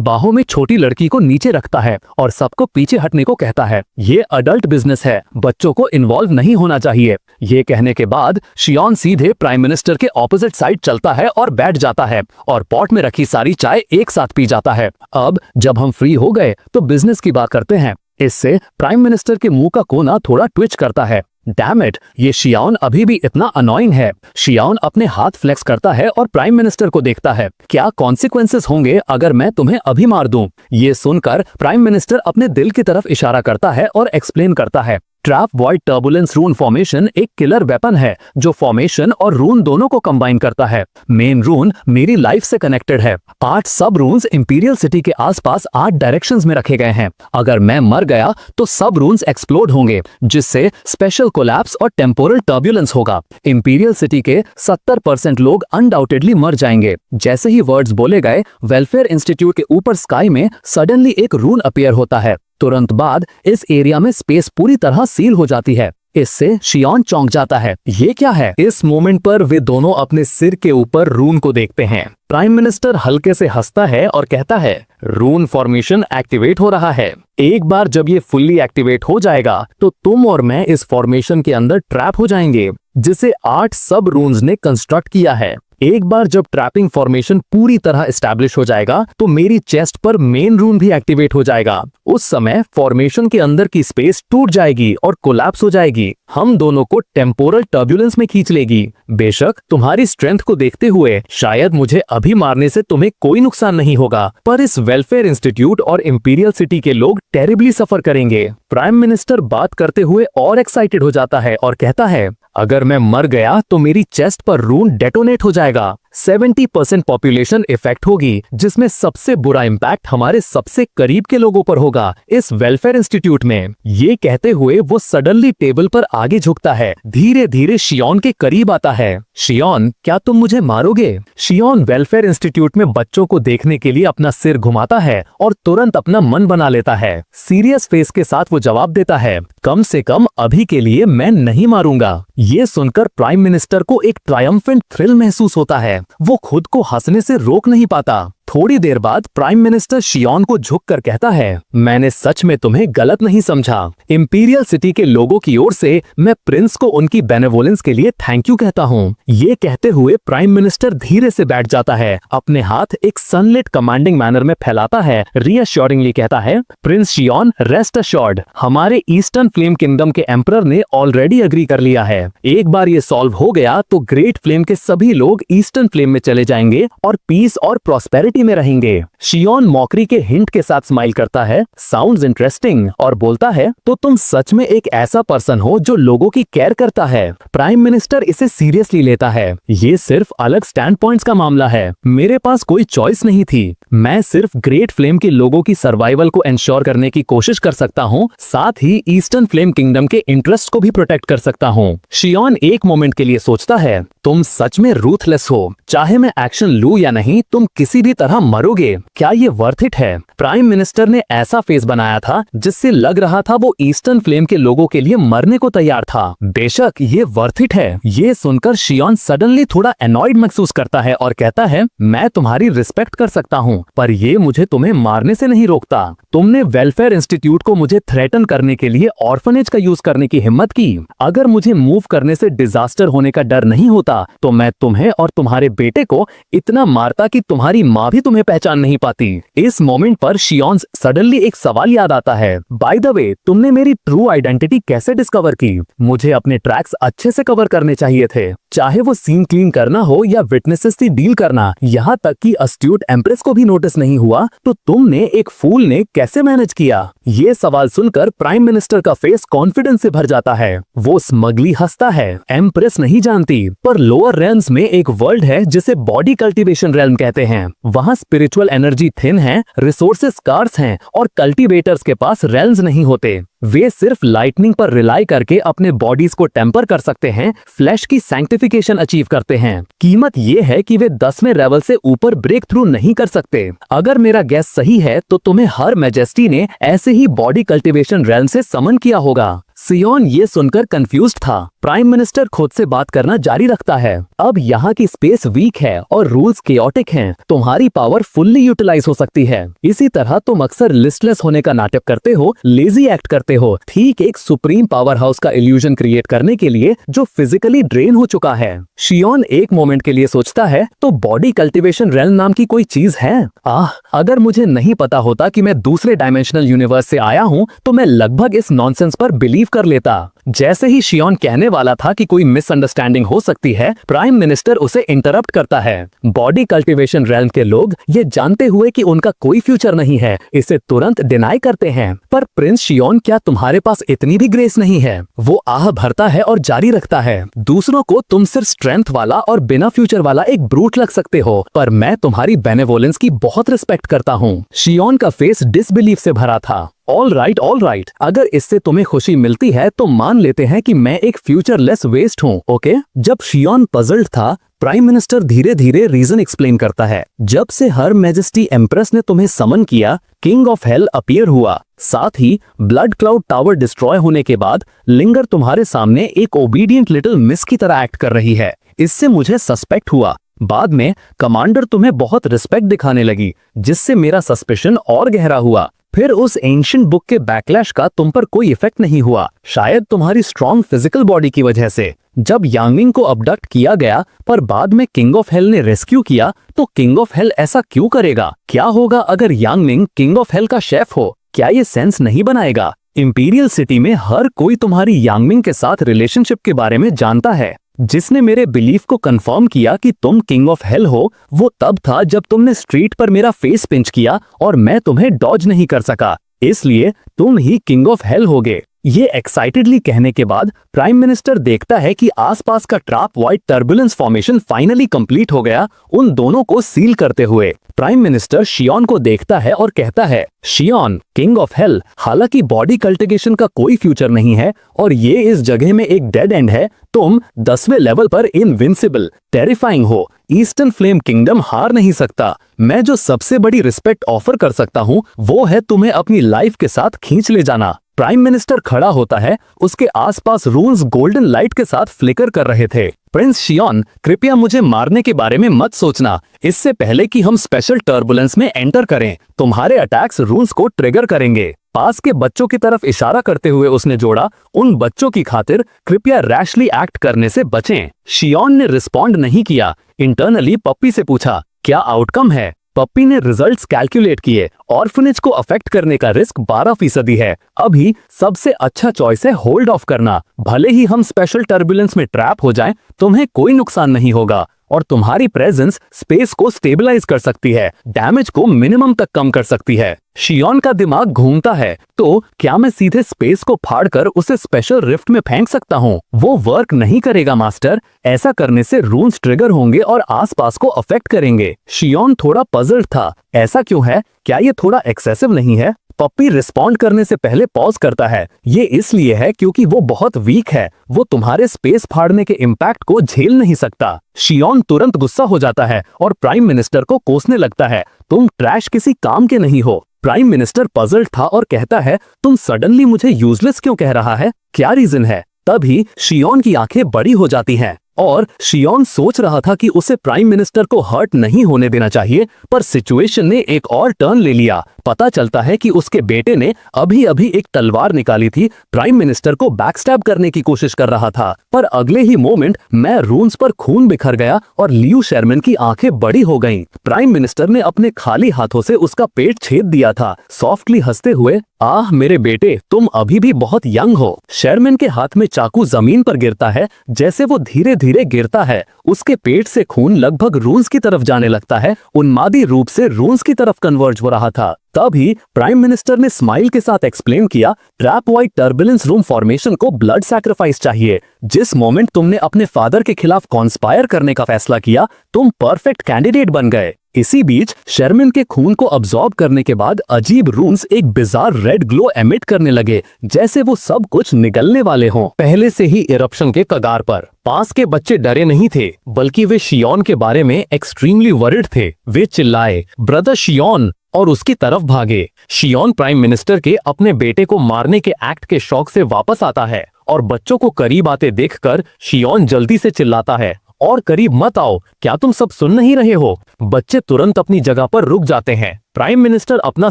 बाहों में छोटी लड़की को नीचे रखता है और सबको पीछे हटने को कहता है। ये अडल्ट बिजनेस है, बच्चों को इन्वॉल्व नहीं होना चाहिए। ये कहने के बाद शियान सीधे प्राइम मिनिस्टर के ऑपोजिट साइड चलता है और बैठ जाता है और पॉट में रखी सारी चाय एक साथ पी जाता है। अब जब हम फ्री हो गए तो बिजनेस की बात करते हैं। इससे प्राइम मिनिस्टर के मुंह का कोना थोड़ा ट्विच करता है। डैम इट, ये शियाओन अभी भी इतना अनोइंग है। शियाओन अपने हाथ फ्लेक्स करता है और प्राइम मिनिस्टर को देखता है। क्या कॉन्सिक्वेंसेस होंगे अगर मैं तुम्हें अभी मार दूं? ये सुनकर प्राइम मिनिस्टर अपने दिल की तरफ इशारा करता है और एक्सप्लेन करता है, trap void turbulence rune formation एक किलर वेपन है जो फॉर्मेशन और रून दोनों को कंबाइन करता है। मेन रून मेरी लाइफ से कनेक्टेड है। 8 सब रून्स इंपीरियल सिटी के आसपास 8 डायरेक्शंस में रखे गए हैं। अगर मैं मर गया तो सब रून्स एक्सप्लोड होंगे, जिससे स्पेशल कोलैप्स और टेम्पोरल टर्बुलेंस होगा। इंपीरियल सिटी के 70% लोग अनडाउटेडली मर जाएंगे। जैसे ही वर्ड्स बोले गए, वेलफेयर इंस्टीट्यूट के ऊपर स्काई में सडनली एक रून अपीयर होता है। तुरंत बाद इस एरिया में स्पेस पूरी तरह सील हो जाती है। इससे शियाओन चौंक जाता है। ये क्या है? इस मोमेंट पर वे दोनों अपने सिर के ऊपर रून को देखते हैं। प्राइम मिनिस्टर हल्के से हंसता है और कहता है, रून फॉर्मेशन एक्टिवेट हो रहा है। एक बार जब ये फुल्ली एक्टिवेट हो जाएगा तो तुम और मैं इस फॉर्मेशन के अंदर ट्रैप हो जाएंगे, जिसे 8 सब रून्स ने कंस्ट्रक्ट किया है। एक बार जब ट्रैपिंग फॉर्मेशन पूरी तरह एस्टैब्लिश हो जाएगा तो मेरी चेस्ट पर मेन रून भी एक्टिवेट हो जाएगा। उस समय फॉर्मेशन के अंदर की स्पेस टूट जाएगी और कोलैप्स हो जाएगी। हम दोनों को टेम्पोरल टर्बुलेंस में खींच लेगी। बेशक तुम्हारी स्ट्रेंथ को देखते हुए शायद मुझे अभी मारने से तुम्हें कोई नुकसान नहीं होगा, पर इस वेलफेयर इंस्टीट्यूट और इंपीरियल सिटी के लोग टेरिबली सफर करेंगे। प्राइम मिनिस्टर बात करते हुए और एक्साइटेड हो जाता है और कहता है, अगर मैं मर गया तो मेरी चेस्ट पर रून डेटोनेट हो जाएगा। 70% पॉपुलेशन इफेक्ट होगी, जिसमें सबसे बुरा इंपैक्ट हमारे सबसे करीब के लोगों पर होगा, इस वेलफेयर इंस्टीट्यूट में। ये कहते हुए वो सडनली टेबल पर आगे झुकता है, धीरे धीरे शियाओन के करीब आता है। शियाओन, क्या तुम मुझे मारोगे? शियाओन वेलफेयर इंस्टीट्यूट में बच्चों को देखने के लिए अपना सिर घुमाता है और तुरंत अपना मन बना लेता है। सीरियस फेस के साथ वो जवाब देता है, कम से कम अभी के लिए मैं नहीं मारूंगा। ये सुनकर प्राइम मिनिस्टर को एक ट्रायम्फेंट थ्रिल महसूस होता है। वो खुद को हंसने से रोक नहीं पाता। थोड़ी देर बाद प्राइम मिनिस्टर शियाओन को झुककर कहता है, मैंने सच में तुम्हें गलत नहीं समझा। इंपीरियल सिटी के लोगों की ओर से मैं प्रिंस को उनकी बेनेवोलेंस के लिए थैंक यू कहता हूँ। ये कहते हुए प्राइम मिनिस्टर धीरे से बैठ जाता है, अपने हाथ एक सनलिट कमांडिंग मैनर में फैलाता है, रीअश्योरिंगली कहता है, प्रिंस शियाओन रेस्ट अश्योर्ड, हमारे ईस्टर्न फ्लेम किंगडम के एम्परर ने ऑलरेडी अग्री कर लिया है। एक बार ये सॉल्व हो गया तो ग्रेट फ्लेम के सभी लोग ईस्टर्न फ्लेम में चले जाएंगे और पीस और प्रॉस्पेरिटी में रहेंगे। शियाओन मॉकरी के हिंट के साथ स्माइल करता है, साउंड्स इंटरेस्टिंग, और बोलता है, तो तुम सच में एक ऐसा पर्सन हो जो लोगों की केयर करता है। प्राइम मिनिस्टर इसे सीरियसली लेता है। ये सिर्फ अलग स्टैंड पॉइंट्स का मामला है। मेरे पास कोई चॉइस नहीं थी। मैं सिर्फ ग्रेट फ्लेम के लोगों की सर्वाइवल को एंश्योर करने की कोशिश कर सकता हूँ, साथ ही ईस्टर्न फ्लेम किंगडम के इंटरेस्ट को भी प्रोटेक्ट कर सकता हूँ। शियाओन एक मोमेंट के लिए सोचता है, तुम सच में रूथलेस हो। चाहे मैं एक्शन लूं या नहीं, तुम किसी भी तरह मरोगे। क्या ये वर्थ इट है? प्राइम मिनिस्टर ने ऐसा फेस बनाया था जिससे लग रहा था वो ईस्टर्न फ्लेम के लोगों के लिए मरने को तैयार था। बेशक ये वर्थ इट है। ये सुनकर शियाओन सडनली थोड़ा एनॉयड महसूस करता है और कहता है, मैं तुम्हारी रिस्पेक्ट कर सकता हूँ, पर ये मुझे तुम्हें मारने से नहीं रोकता। तुमने वेलफेयर इंस्टीट्यूट को मुझे थ्रेटन करने के लिए ऑर्फनेज का यूज करने की हिम्मत की। अगर मुझे मूव करने से डिजास्टर होने का डर नहीं होता तो मैं तुम्हें और तुम्हारे बेटे को इतना मारता कि तुम्हारी माँ भी तुम्हें पहचान नहीं पाती। इस मोमेंट पर शियाओन सडनली एक सवाल याद आता है, बाय द वे, तुमने मेरी ट्रू आइडेंटिटी कैसे डिस्कवर की? मुझे अपने ट्रैक्स अच्छे से कवर करने चाहिए थे, चाहे वो सीन क्लीन करना हो या विटनेसेस से डील करना। यहाँ तक कि अस्ट्यूट एम्प्रेस को भी नोटिस नहीं हुआ, तो तुमने एक फूल ने कैसे मैनेज किया? ये सवाल सुनकर प्राइम मिनिस्टर का फेस कॉन्फिडेंस से भर जाता है। वो स्मगली हंसता है। एम्प्रेस नहीं जानती, पर लोअर रेल्म्स में एक वर्ल्ड है जिसे बॉडी कल्टीवेशन रेल्म कहते हैं। वहाँ स्पिरिचुअल एनर्जी थिन है, रिसोर्सेस स्कार्स हैं और कल्टीवेटर्स के पास रेल्म्स नहीं होते। वे सिर्फ लाइटनिंग पर रिलाई करके अपने बॉडीज को टेम्पर कर सकते हैं, फ्लैश की सैंक्टिफिकेशन अचीव करते हैं। कीमत ये है कि वे 10वें लेवल से ऊपर ब्रेक थ्रू नहीं कर सकते। अगर मेरा गैस सही है तो तुम्हें हर मैजेस्टी ने ऐसे ही बॉडी कल्टीवेशन रेल्म से समन किया होगा। शियाओन ये सुनकर कंफ्यूज्ड था। प्राइम मिनिस्टर खुद से बात करना जारी रखता है, अब यहाँ की स्पेस वीक है और रूल्स केओटिक हैं। तुम्हारी पावर फुल्ली यूटिलाइज हो सकती है। इसी तरह तुम अक्सर लिस्टलेस होने का नाटक करते हो, लेजी एक्ट करते हो, ठीक एक सुप्रीम पावर हाउस का इल्यूजन क्रिएट करने के लिए जो फिजिकली ड्रेन हो चुका है। शियाओन एक मोमेंट के लिए सोचता है, तो बॉडी कल्टीवेशन रेल्म नाम की कोई चीज है? अगर मुझे नहीं पता होता कि मैं दूसरे डायमेंशनल यूनिवर्स से आया हूँ तो मैं लगभग इस नॉनसेंस पर बिलीव कर लेता। जैसे ही शियोन कहने वाला था कि कोई मिसअंडरस्टैंडिंग हो सकती है, प्राइम मिनिस्टर उसे इंटरप्ट करता है। बॉडी कल्टीवेशन रेल्म के लोग ये जानते हुए कि उनका कोई फ्यूचर नहीं है, इसे तुरंत डिनाई करते हैं। पर प्रिंस शियोन, क्या तुम्हारे पास इतनी भी ग्रेस नहीं है? वो आह भरता है और जारी रखता है, दूसरों को तुम सिर्फ स्ट्रेंथ वाला और बिना फ्यूचर वाला एक ब्रूट लग सकते हो, पर मैं तुम्हारी बेनेवोलेंस की बहुत रिस्पेक्ट करता हूँ। शियोन का फेस डिसबिलीफ से भरा था। ऑल राइट, अगर इससे तुम्हें खुशी मिलती है तो मान लेते हैं कि मैं एक फ्यूचरलेस वेस्ट हूँ, ओके? जब शियोन पजल्ड था, प्राइम मिनिस्टर धीरे धीरे रीजन एक्सप्लेन करता है। जब से हर मैजेस्टी एम्प्रेस ने तुम्हें समन किया, किंग ऑफ हेल अपीयर हुआ। साथ ही ब्लड क्लाउड टावर डिस्ट्रॉय होने के बाद लिंगर तुम्हारे सामने एक ओबीडियंट लिटिल मिस की तरह एक्ट कर रही है। इससे मुझे सस्पेक्ट हुआ। बाद में कमांडर तुम्हें बहुत रिस्पेक्ट दिखाने लगी, जिससे मेरा सस्पेशन और गहरा हुआ। फिर उस एंशिएंट बुक के बैकलैश का तुम पर कोई इफेक्ट नहीं हुआ, शायद तुम्हारी स्ट्रॉन्ग फिजिकल बॉडी की वजह से। जब यांगमिंग को अबडक्ट किया गया पर बाद में किंग ऑफ हेल ने रेस्क्यू किया, तो किंग ऑफ हेल ऐसा क्यों करेगा? क्या होगा अगर यांगमिंग किंग ऑफ हेल का शेफ हो? क्या ये सेंस नहीं बनाएगा? इंपीरियल सिटी में हर कोई तुम्हारी यांगमिंग के साथ रिलेशनशिप के बारे में जानता है। जिसने मेरे बिलीफ को कंफर्म किया कि तुम किंग ऑफ हेल हो, वो तब था जब तुमने स्ट्रीट पर मेरा फेस पिंच किया और मैं तुम्हें डॉज नहीं कर सका, इसलिए तुम ही किंग ऑफ हेल होगे। ये एक्साइटेडली कहने के बाद प्राइम मिनिस्टर देखता है कि आसपास का trap white turbulence formation finally complete हो गया, उन दोनों को सील करते हुए। प्राइम मिनिस्टर शियोन को देखता है और कहता है, शियोन, किंग ऑफ हेल, हालांकि बॉडी कल्टिवेशन का कोई फ्यूचर नहीं है और ये इस जगह में एक डेड एंड है, तुम 10वें लेवल पर इनविंसिबल, टेरिफाइंग हो। ईस्टर्न फ्लेम किंगडम हार नहीं सकता। मैं जो सबसे बड़ी रिस्पेक्ट ऑफर कर सकता हूँ वो है तुम्हें अपनी लाइफ के साथ खींच ले जाना। प्राइम मिनिस्टर खड़ा होता है, उसके आसपास रून्स गोल्डन लाइट के साथ फ्लिकर कर रहे थे। प्रिंस शियोन, कृपया मुझे मारने के बारे में मत सोचना। इससे पहले कि हम स्पेशल टर्बुलेंस में एंटर करें, तुम्हारे अटैक्स रून्स को ट्रिगर करेंगे। पास के बच्चों की तरफ इशारा करते हुए उसने जोड़ा, उन बच्चों की खातिर कृपया रैशली एक्ट करने से बचें। शियोन ने रिस्पॉन्ड नहीं किया। इंटरनली पप्पी से पूछा, क्या आउटकम है? पप्पी ने रिजल्ट्स कैलकुलेट किए। ऑर्फनेज को अफेक्ट करने का रिस्क 12% है। अभी सबसे अच्छा चॉइस है होल्ड ऑफ करना। भले ही हम स्पेशल टर्बुलेंस में ट्रैप हो जाएं, तुम्हें कोई नुकसान नहीं होगा और तुम्हारी प्रेजेंस स्पेस को स्टेबलाइज कर सकती है, डैमेज को मिनिमम तक कम कर सकती है। शियोन का दिमाग घूमता है, तो क्या मैं सीधे स्पेस को फाड़कर उसे स्पेशल रिफ्ट में फेंक सकता हूँ? वो वर्क नहीं करेगा मास्टर। ऐसा करने से रून्स ट्रिगर होंगे और आसपास को अफेक्ट करेंगे। शियोन थोड़ा पजल्ड था। ऐसा क्यों है? क्या ये थोड़ा एक्सेसिव नहीं है? पप्पी रिस्पॉन्ड करने से पहले पॉज करता है। ये इसलिए है क्योंकि वो बहुत वीक है। वो तुम्हारे स्पेस फाड़ने के इम्पैक्ट को झेल नहीं सकता। शियोन तुरंत गुस्सा हो जाता है और प्राइम मिनिस्टर को कोसने लगता है, तुम ट्रैश किसी काम के नहीं हो। प्राइम मिनिस्टर पजल्ड था और कहता है, तुम सडनली मुझे यूजलेस क्यों कह रहा है? क्या रीजन है? तभी शियोन की आंखें बड़ी हो जाती हैं और शियोन सोच रहा था कि उसे प्राइम मिनिस्टर को हर्ट नहीं होने देना चाहिए, पर सिचुएशन ने एक और टर्न ले लिया। पता चलता है कि उसके बेटे ने अभी अभी एक तलवार निकाली थी, प्राइम मिनिस्टर को बैकस्टैब करने की कोशिश कर रहा था, पर अगले ही मोमेंट मैं रून्स पर खून बिखर गया और लियू शेरमैन की आंखें बड़ी हो गईं। प्राइम मिनिस्टर ने अपने खाली हाथों से उसका पेट छेद दिया था, सॉफ्टली हंसते हुए, आह मेरे बेटे, तुम अभी भी बहुत यंग हो। शेरमैन के हाथ में चाकू जमीन पर गिरता है। जैसे वो धीरे धीरे गिरता है, उसके पेट से खून लगभग रून्स की तरफ जाने लगता है, उन्मादी रूप से रून्स की तरफ कन्वर्ज हो रहा था। तभी प्राइम मिनिस्टर ने स्माइल के साथ एक्सप्लेन किया, trap white turbulence room formation को ब्लड सैक्रिफाइस चाहिए। जिस मोमेंट तुमने अपने फादर के खिलाफ कॉन्स्पायर करने का फैसला किया, तुम परफेक्ट कैंडिडेट बन गए। इसी बीच शेरमैन के खून को अब्सॉर्ब करने के बाद अजीब रून्स एक बिजार रेड ग्लो एमिट करने लगे, जैसे वो सब कुछ निगलने वाले हों। पहले से ही इरप्शन के कगार पर। पास के बच्चे डरे नहीं थे, बल्कि वे शियोन के बारे में एक्सट्रीमली वरिड थे। वे चिल्लाए, ब्रदर शियोन, और उसकी तरफ भागे। शियोन प्राइम मिनिस्टर के अपने बेटे को मारने के एक्ट के शौक से वापस आता है और बच्चों को करीब आते देखकर शियोन जल्दी से चिल्लाता है, और करीब मत आओ, क्या तुम सब सुन नहीं रहे हो? बच्चे तुरंत अपनी जगह पर रुक जाते हैं। प्राइम मिनिस्टर अपना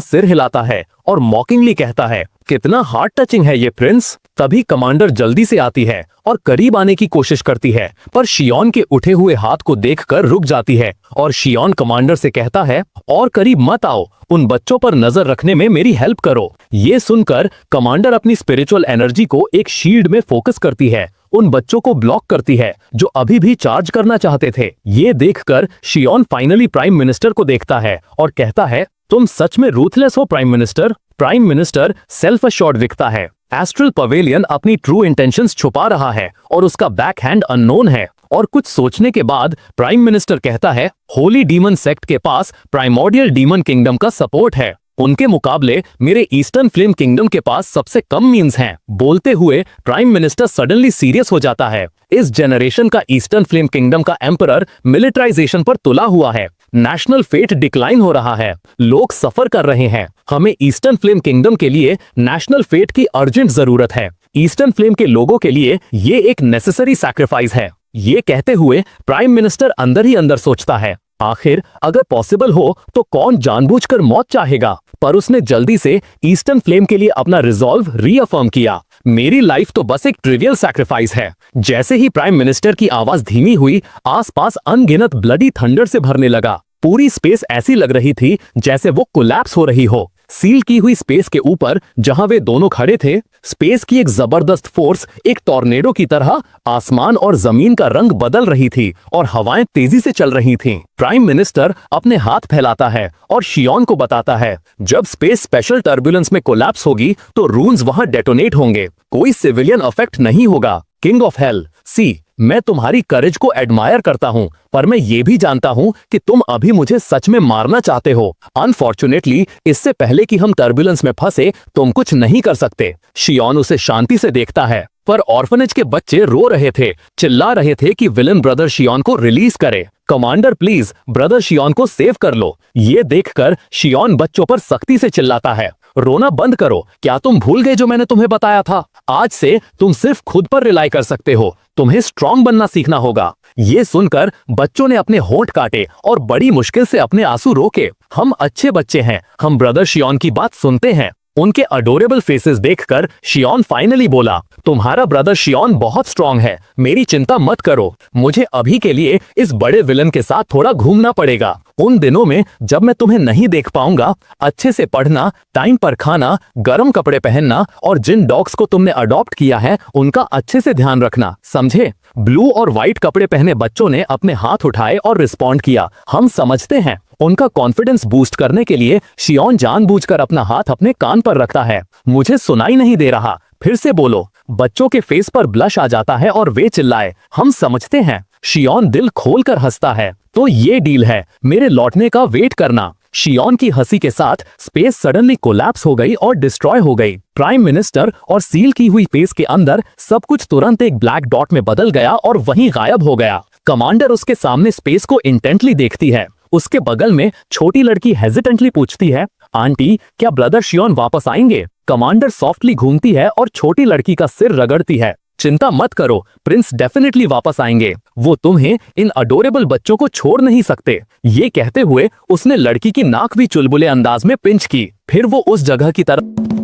सिर हिलाता है और मॉकिंगली कहता है, कितना हार्ट टचिंग है ये प्रिंस। तभी कमांडर जल्दी से आती है और करीब आने की कोशिश करती है, पर शियोन के उठे हुए हाथ को देखकर रुक जाती है और शियोन कमांडर से कहता है, और करीब मत आओ, उन बच्चों पर नजर रखने में मेरी हेल्प करो। ये सुनकर कमांडर अपनी स्पिरिचुअल एनर्जी को एक शील्ड में फोकस करती है, उन बच्चों को ब्लॉक करती है जो अभी भी चार्ज करना चाहते थे। ये देखकर शियोन फाइनली प्राइम मिनिस्टर को देखता है और कहता है, तुम सच में रूथलेस हो prime minister. Prime minister self assured दिखता है। एस्ट्रल पवेलियन अपनी ट्रू इंटेंशंस छुपा रहा है और उसका बैक हैंड अननोन है। और कुछ सोचने के बाद प्राइम मिनिस्टर कहता है, होली डीमन सेक्ट के पास प्राइमोर्डियल डीमन किंगडम का सपोर्ट है, उनके मुकाबले मेरे ईस्टर्न फ्लेम किंगडम के पास सबसे कम मींस हैं। बोलते हुए प्राइम मिनिस्टर सडनली सीरियस हो जाता है। इस जनरेशन का ईस्टर्न फ्लेम किंगडम का एम्परर मिलिटराइजेशन पर तुला हुआ है, नेशनल फेट डिक्लाइन हो रहा है, लोग सफर कर रहे हैं। हमें ईस्टर्न फ्लेम किंगडम के लिए नेशनल फेट की अर्जेंट जरूरत है। ईस्टर्न फ्लेम के लोगों के लिए ये एक नेसेसरी सैक्रिफाइस है। ये कहते हुए प्राइम मिनिस्टर अंदर ही अंदर सोचता है, आखिर अगर पॉसिबल हो तो कौन जानबूझकर मौत चाहेगा। पर उसने जल्दी से ईस्टर्न फ्लेम के लिए अपना रिजॉल्व रीअफर्म किया। मेरी लाइफ तो बस एक ट्रिवियल सैक्रिफाइस है। जैसे ही प्राइम मिनिस्टर की आवाज धीमी हुई, आसपास अनगिनत ब्लडी थंडर से भरने लगा। पूरी स्पेस ऐसी लग रही थी जैसे वो कोलैप्स हो रही हो। सील की हुई स्पेस के ऊपर जहां वे दोनों खड़े थे, स्पेस की एक जबरदस्त फोर्स एक टॉर्नेडो की तरह आसमान और जमीन का रंग बदल रही थी और हवाएं तेजी से चल रही थीं। प्राइम मिनिस्टर अपने हाथ फैलाता है और शियोन को बताता है, जब स्पेस स्पेशल टर्बुलेंस में कोलैप्स होगी तो रून्स वहां डेटोनेट होंगे, कोई सिविलियन अफेक्ट नहीं होगा। किंग ऑफ हेल, सी, मैं तुम्हारी करेज को एडमायर करता हूं, पर मैं ये भी जानता हूं कि तुम अभी मुझे सच में मारना चाहते हो। अनफॉर्चुनेटली इससे पहले कि हम टर्बुलेंस में फंसे तुम कुछ नहीं कर सकते। शियोन उसे शांति से देखता है, पर ऑर्फनेज के बच्चे रो रहे थे, चिल्ला रहे थे कि विलन ब्रदर शियोन को रिलीज करे। कमांडर प्लीज ब्रदर शियोन को सेव कर लो। ये देखकर शियोन बच्चों पर सख्ती से चिल्लाता है, रोना बंद करो, क्या तुम भूल गए जो मैंने तुम्हें बताया था? आज से तुम सिर्फ खुद पर रिलाई कर सकते हो, तुम्हें स्ट्रांग बनना सीखना होगा। ये सुनकर बच्चों ने अपने होंठ काटे और बड़ी मुश्किल से अपने आंसू रोके। हम अच्छे बच्चे हैं, हम ब्रदर शियोन की बात सुनते हैं। उनके अडोरेबल फेसेस देखकर शियोन फाइनली बोला, तुम्हारा ब्रदर शियोन बहुत स्ट्रांग है, मेरी चिंता मत करो। मुझे अभी के लिए इस बड़े विलन के साथ थोड़ा घूमना पड़ेगा। उन दिनों में जब मैं तुम्हें नहीं देख पाऊंगा, अच्छे से पढ़ना, टाइम पर खाना, गर्म कपड़े पहनना और जिन डॉग्स को तुमने अडॉप्ट किया है उनका अच्छे से ध्यान रखना, समझे? ब्लू और व्हाइट कपड़े पहने बच्चों ने अपने हाथ उठाए और रिस्पॉन्ड किया, हम समझते हैं। उनका कॉन्फिडेंस बूस्ट करने के लिए शियोन जानबूझकर अपना हाथ अपने कान पर रखता है। मुझे सुनाई नहीं दे रहा, फिर से बोलो। बच्चों के फेस पर ब्लश आ जाता है और वे चिल्लाए, हम समझते हैं। शियोन दिल खोलकर हंसता है, तो ये डील है, मेरे लौटने का वेट करना। शियोन की हंसी के साथ स्पेस सडनली कोलैप्स हो गई और डिस्ट्रॉय हो गई। प्राइम मिनिस्टर और सील की हुई स्पेस के अंदर सब कुछ तुरंत एक ब्लैक डॉट में बदल गया और वहीं गायब हो गया। कमांडर उसके सामने स्पेस को इंटेंटली देखती है। उसके बगल में छोटी लड़की हेजिटेंटली पूछती है, आंटी क्या ब्रदर शियोन वापस आएंगे? कमांडर सॉफ्टली घूमती है और छोटी लड़की का सिर रगड़ती है, चिंता मत करो, प्रिंस डेफिनेटली वापस आएंगे, वो तुम्हें इन अडोरेबल बच्चों को छोड़ नहीं सकते। ये कहते हुए उसने लड़की की नाक भी चुलबुले अंदाज में पिंच की, फिर वो उस जगह की तरफ